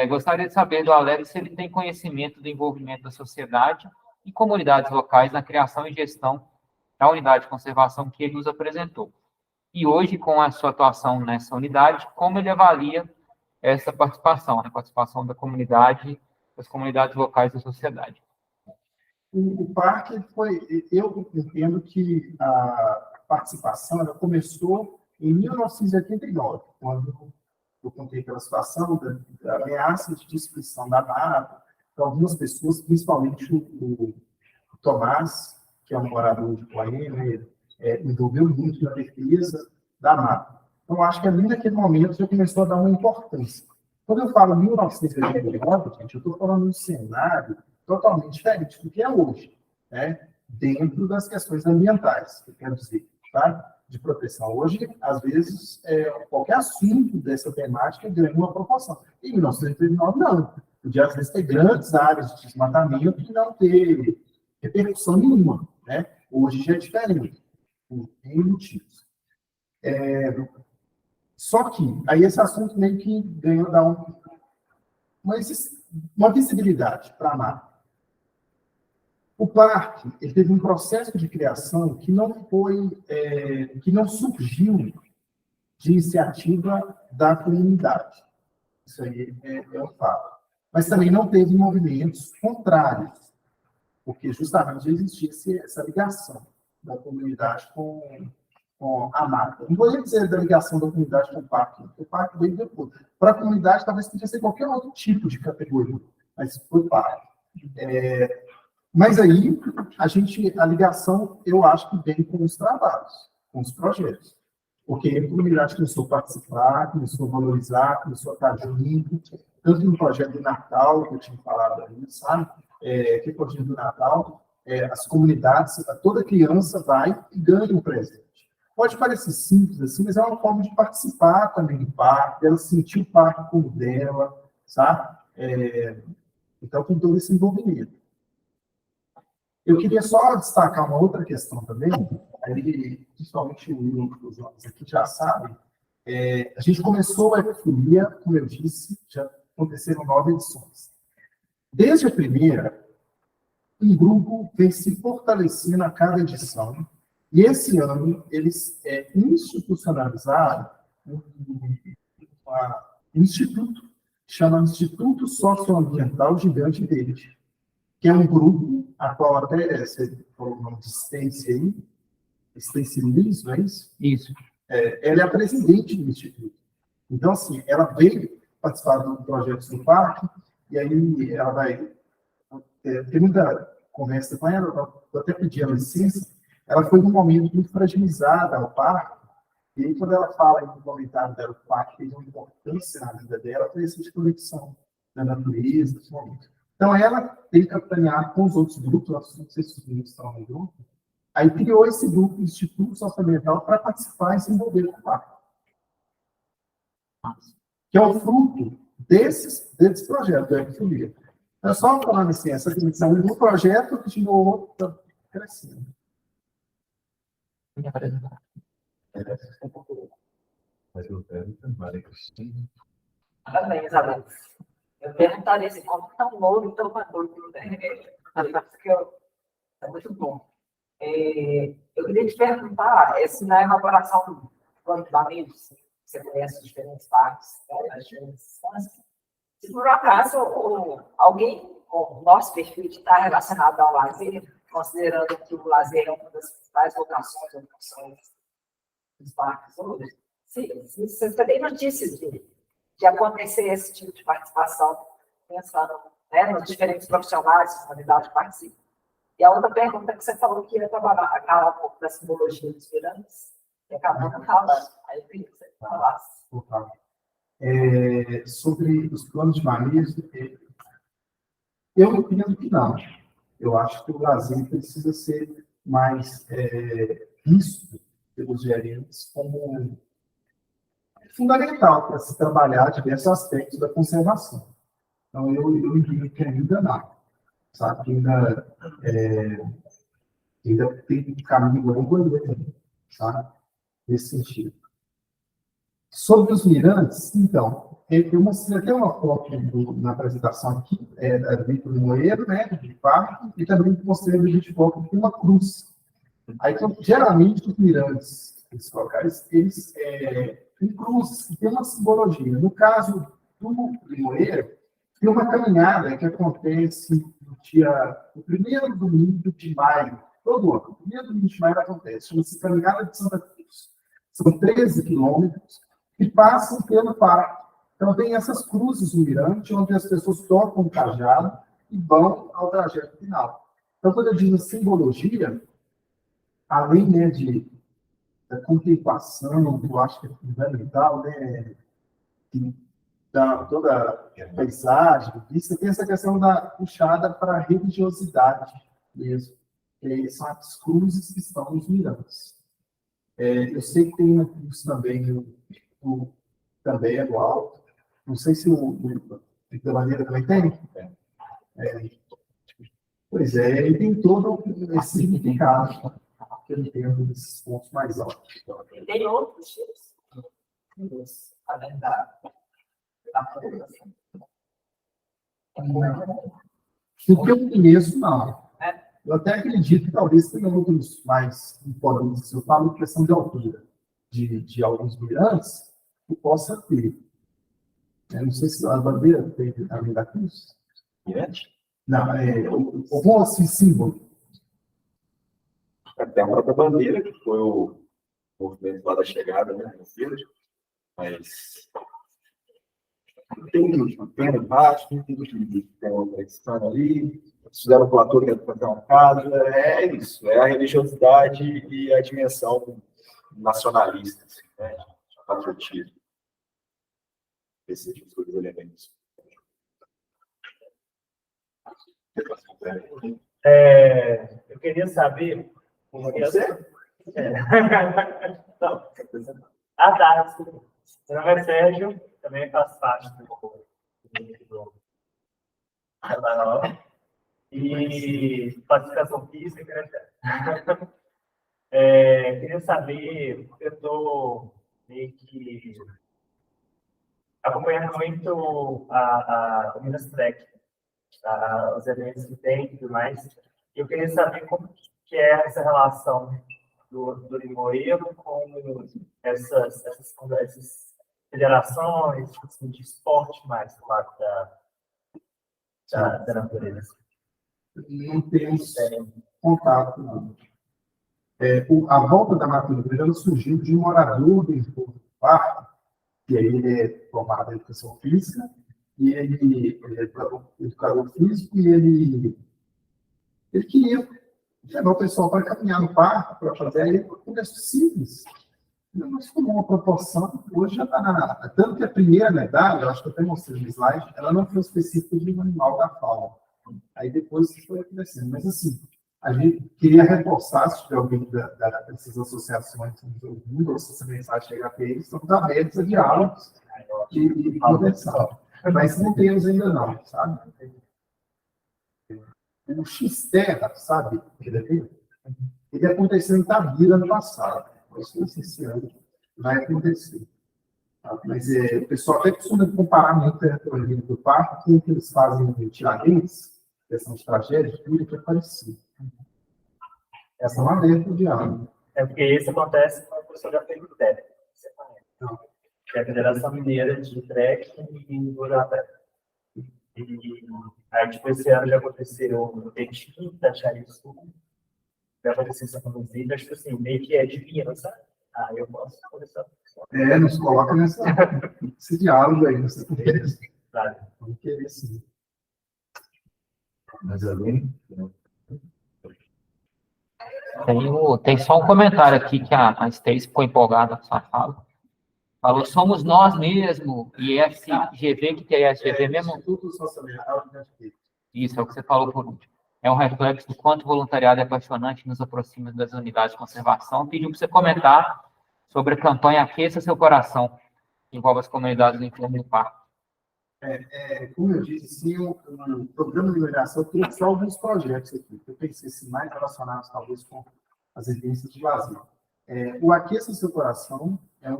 Gostaria de saber do Alex se ele tem conhecimento do envolvimento da sociedade e comunidades locais na criação e gestão da unidade de conservação que ele nos apresentou. E hoje, com a sua atuação nessa unidade, como ele avalia essa participação, a participação da comunidade, das comunidades locais da sociedade? O parque eu entendo que a participação ela começou em 1989, quando eu contei aquela situação da ameaça de destruição da mata, para algumas pessoas, principalmente o Tomás, que é um morador de Poema, envolveu muito na defesa da mata. Então, acho que ali naquele momento já começou a dar uma importância. Quando eu falo 1989, gente, eu estou falando de um cenário totalmente diferente do que é hoje, né? Dentro das questões ambientais, que eu quero dizer, tá? De proteção. Hoje, às vezes, qualquer assunto dessa temática ganha uma proporção. Em 1989, não. Podia, às vezes, ter grandes áreas de desmatamento e não ter repercussão nenhuma, né? Hoje já é diferente, por N motivos. Só que, aí esse assunto meio que ganhou dar uma visibilidade para a mata. O parque ele teve um processo de criação que não surgiu de iniciativa da comunidade. Isso aí é um fato. Mas também não teve movimentos contrários, porque justamente existia essa ligação da comunidade com a mata. Não vou dizer da ligação da comunidade com o parque, porque o parque veio depois. Para a comunidade, talvez podia ser qualquer outro tipo de categoria, mas foi o parque. Mas aí, a ligação, eu acho que vem com os trabalhos, com os projetos. Porque a comunidade começou a participar, começou a valorizar, começou a estar junto, tanto no projeto do Natal, que eu tinha falado aí, sabe? Que é o projeto do Natal, as comunidades, toda criança vai e ganha um presente. Pode parecer simples assim, mas é uma forma de participar também do parque, ela sentir o parque como dela, sabe? Então, tem todo esse envolvimento. Eu queria só destacar uma outra questão também, aí, principalmente os jovens aqui já sabem, a gente começou a ecofolia, como eu disse, já aconteceram 9 edições. Desde a primeira, um grupo vem se fortalecendo a cada edição, e esse ano eles institucionalizaram um instituto, chama Instituto Socioambiental Gigante Verde, que é um grupo, a qual até você falou o nome de Stacey aí, Stacey Lewis, não é isso? Isso. Ela é a presidente do Instituto. Então, assim, ela veio participar do projeto do parque, e aí ela vai ter muita conversa com ela, vou até pedir a licença. Ela foi num momento muito fragilizada ao parque, e aí quando ela fala no comentário dela, o parque tem uma importância na vida dela, foi essa de conexão da natureza, desse momento. Então, ela tem que capitanear com os outros grupos, não sei se os grupos estão no grupo, aí criou esse grupo, o Instituto Socioambiental, para participar e se envolver com o parque. Que é o fruto desse projeto, da ecofolia. É só falando assim, essa dimensão de um projeto que de novo está crescendo. Mas eu quero Maria Cristina. Também, Isabel. Eu perguntaria assim, como tão novo e tão maduro, né? É muito bom. Eu queria te perguntar se na elaboração do plano de planejamento, você conhece os diferentes parques, as diferentes instâncias, se por acaso alguém com o nosso perfil está relacionado ao lazer, considerando que o lazer é uma das principais vocações ou funções dos parques hoje, se você tem notícias de acontecer esse tipo de participação, pensando, né, nos diferentes profissionais que a comunidade participa. E a outra pergunta que você falou que ia falar um pouco da simbologia dos piranhas, e acabou não falando. Aí eu queria que você falasse. Sobre os planos de manejo, eu entendo que não. Eu acho que o lazer precisa ser mais visto pelos gerentes como fundamental para se trabalhar diversos aspectos da conservação. Então, eu diria que ainda não. Sabe? Que ainda tem um caminho longo, sabe? Nesse sentido. Sobre os mirantes, então, eu mostrei até uma foto na apresentação aqui, da Vitor Limoeiro, né, de parque, e também mostrei no vídeo foto que tem uma cruz. Aí, então, geralmente, os mirantes, esses locais, eles têm cruzes que tem uma simbologia. No caso do Limoeiro, tem uma caminhada que acontece no primeiro domingo de maio, todo ano. O primeiro domingo de maio acontece, chama-se Caminhada de Santa Cruz. São 13 quilômetros que passam pelo parque. Então, tem essas cruzes no mirante, onde as pessoas tocam o cajado e vão ao trajeto final. Então, quando eu digo simbologia, além, né, da contemplação, que eu acho que é fundamental, né, da toda a paisagem, isso tem essa questão da puxada para a religiosidade mesmo, que são as cruzes que estão nos mirantes. Eu sei que tem uma cruz também também é do alto, não sei se o da maneira também tem. Pois é, ele tem todo esse significado que eu entendo desses pontos mais altos. Tem outros tipos, além da população. O que eu conheço, não. Eu até acredito que talvez tenha outros mais importantes. Eu falo de questão de altura de alguns mirantes, que possa ter. Eu não sei se a bandeira tem também da cruz. Mirante? Não, algum assim símbolo. Tem a própria bandeira, que foi o movimento lá da chegada, né, no verde, mas tem embaixo, tem uma tradição ali, fizeram o platô que é para fazer uma casa, é isso, é a religiosidade e a dimensão nacionalista, assim, né? De patriotismo. Esses tipos de elementos. Eu queria saber. Você? Não. Ah, tá. Meu nome é Sérgio, também faço parte do e participação física, né? Queria saber, eu estou meio que acompanhando muito o Minas Trek, os eventos que tem e tudo mais. Eu queria saber como que é essa relação do Limoeiro com essas federações assim, de esporte mais do lado da natureza. Não temos contato, não. A volta da natureza surgiu de um morador do entorno do parque, que aí ele é formado em educação física, e ele é educador físico, e ele queria levar o pessoal para caminhar no parque, para fazer aí começo simples. Mas como uma proporção, hoje já está na... Tanto que a primeira medalha, eu acho que eu até mostrei no slide, ela não foi específica de um animal da fauna. Aí depois foi crescendo. Mas assim, a gente queria reforçar, se tiver alguém dessas associações nos ouvindo, ou se essa mensagem chegar para eles, estamos abertos a diálogos e conversar. Mas não temos ainda não, sabe? O X-Terra, sabe? Ele aconteceu em Itabira no passado. Eu sei se esse ano vai acontecer. Tá? Mas o pessoal até costuma comparar muito a linha do parque com o que eles fazem em Tiradentes, questão de tragédia, tudo que é parecido. Essa é uma lei do diálogo. É porque isso acontece com a professora da FEMITEC, que é a Federação Mineira de Trekking e Guarapé. E aí, tipo, esse ano já aconteceu no Betim, Taxari Sul, já aconteceu em São Luís, acho que assim, meio que é divino, sabe? Eu posso conversar com você. Nos coloca nesse diálogo aí, nessa conversa. Claro. Vamos querer sim. Mas alguém? Tem só um comentário aqui que a Stacy ficou empolgada com essa fala. Falou, somos nós mesmo, e FGV, que tem FGV mesmo? Instituto Socioambiental de Nascimento. Isso, é o que você falou por último. É um reflexo do quanto o voluntariado é apaixonante e nos aproxima das unidades de conservação. Pediu para você comentar sobre a campanha Aqueça Seu Coração, que envolve as comunidades do entorno do parque. Como eu disse, sim, o programa de mineração trouxe alguns projetos aqui, que eu pensei assim, mais relacionados talvez com as evidências de lazer. O Aqueça Seu Coração é um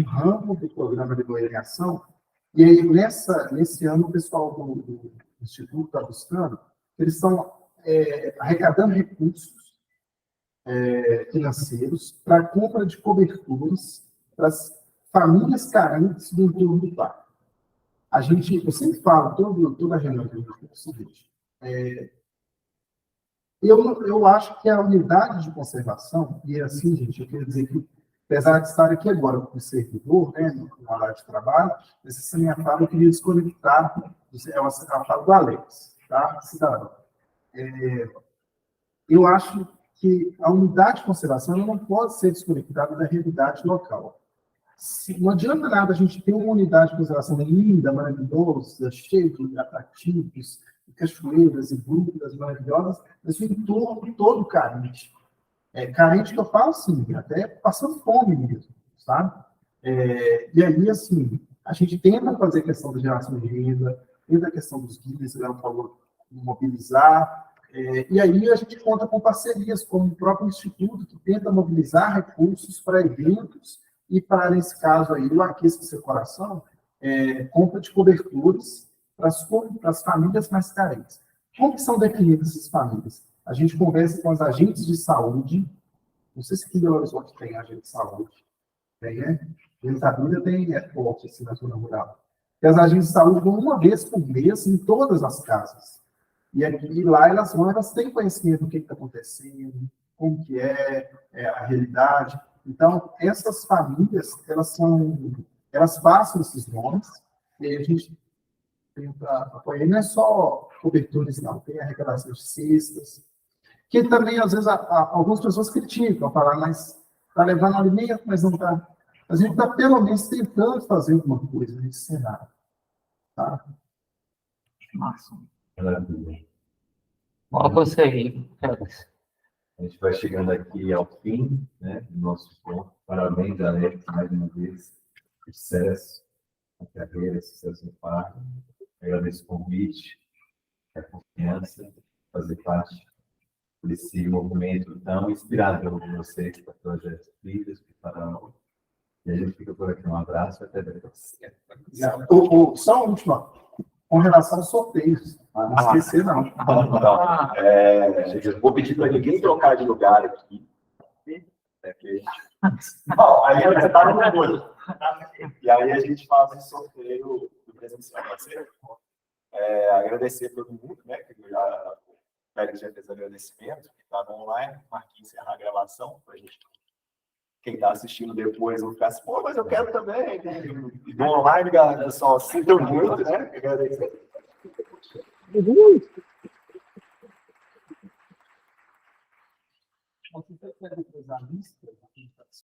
ramo do programa de mineração, e aí nesse ano o pessoal do Instituto está buscando, eles estão arrecadando recursos financeiros para a compra de coberturas para as famílias carentes do entorno do parque. Eu sempre falo, toda a reunião que a gente tem o seguinte, eu acho que a unidade de conservação, e assim, gente, eu quero dizer que, apesar de estar aqui agora como servidor, né, no horário de trabalho, essa minha fala eu queria desconectar, a fala do Alex, tá? Cidadão. Eu acho que a unidade de conservação ela não pode ser desconectada da realidade local. Não adianta nada a gente ter uma unidade de conservação linda, maravilhosa, cheia de atrativos, cachoeiras e grutas maravilhosas, mas o entorno todo carente. Carente que eu falo assim, até passando fome mesmo, sabe? E aí, assim, a gente tenta fazer a questão da geração de renda, tenta a questão dos guias, ela falou, mobilizar, e aí a gente conta com parcerias, como o próprio Instituto, que tenta mobilizar recursos para eventos e para, nesse caso aí, o Aqueça Seu Coração, compra de coberturas para as famílias mais carentes. Como que são definidas essas famílias? A gente conversa com os agentes de saúde, não sei se aqui em Belo Horizonte tem agente de saúde, tem, né? Em Itabira tem forte, assim, na zona rural. E as agentes de saúde vão uma vez por mês em todas as casas. E lá elas têm conhecimento do que está acontecendo, como que é a realidade. Então, essas famílias, elas passam esses nomes, e aí a gente tenta apoiar. Não é só cobertores, não. Tem arrecadação de cestas, que também, às vezes, algumas pessoas criticam, falar, mas está levando alimento, mas não está. A gente está, pelo menos, tentando fazer alguma coisa nesse cenário. Tá? Massa. Maravilha. Qual você aí, Félix? A gente vai chegando aqui ao fim, né, do nosso ponto. Parabéns, Alex, mais uma vez. Sucesso na carreira, sucesso no parque. Agradeço o convite, a confiança, fazer parte desse movimento tão inspirador de vocês, para Projeto Filhos, para e a gente fica por aqui. Um abraço e até depois. Só a última, com relação aos sorteios. Não esquecer, não. Vou pedir para ninguém trocar de lugar aqui. Não, aí você está no bagulho. E aí a gente faz o sorteio do presencial. Agradecer a todo mundo, né? Que já fez agradecimento, que está no online. Marquinhos encerrar a gravação para a gente. Quem está assistindo depois vai ficar assim, pô, mas eu quero também. E no online, galera, só sinto muito, né? Agradecer. Você quer coisa lista?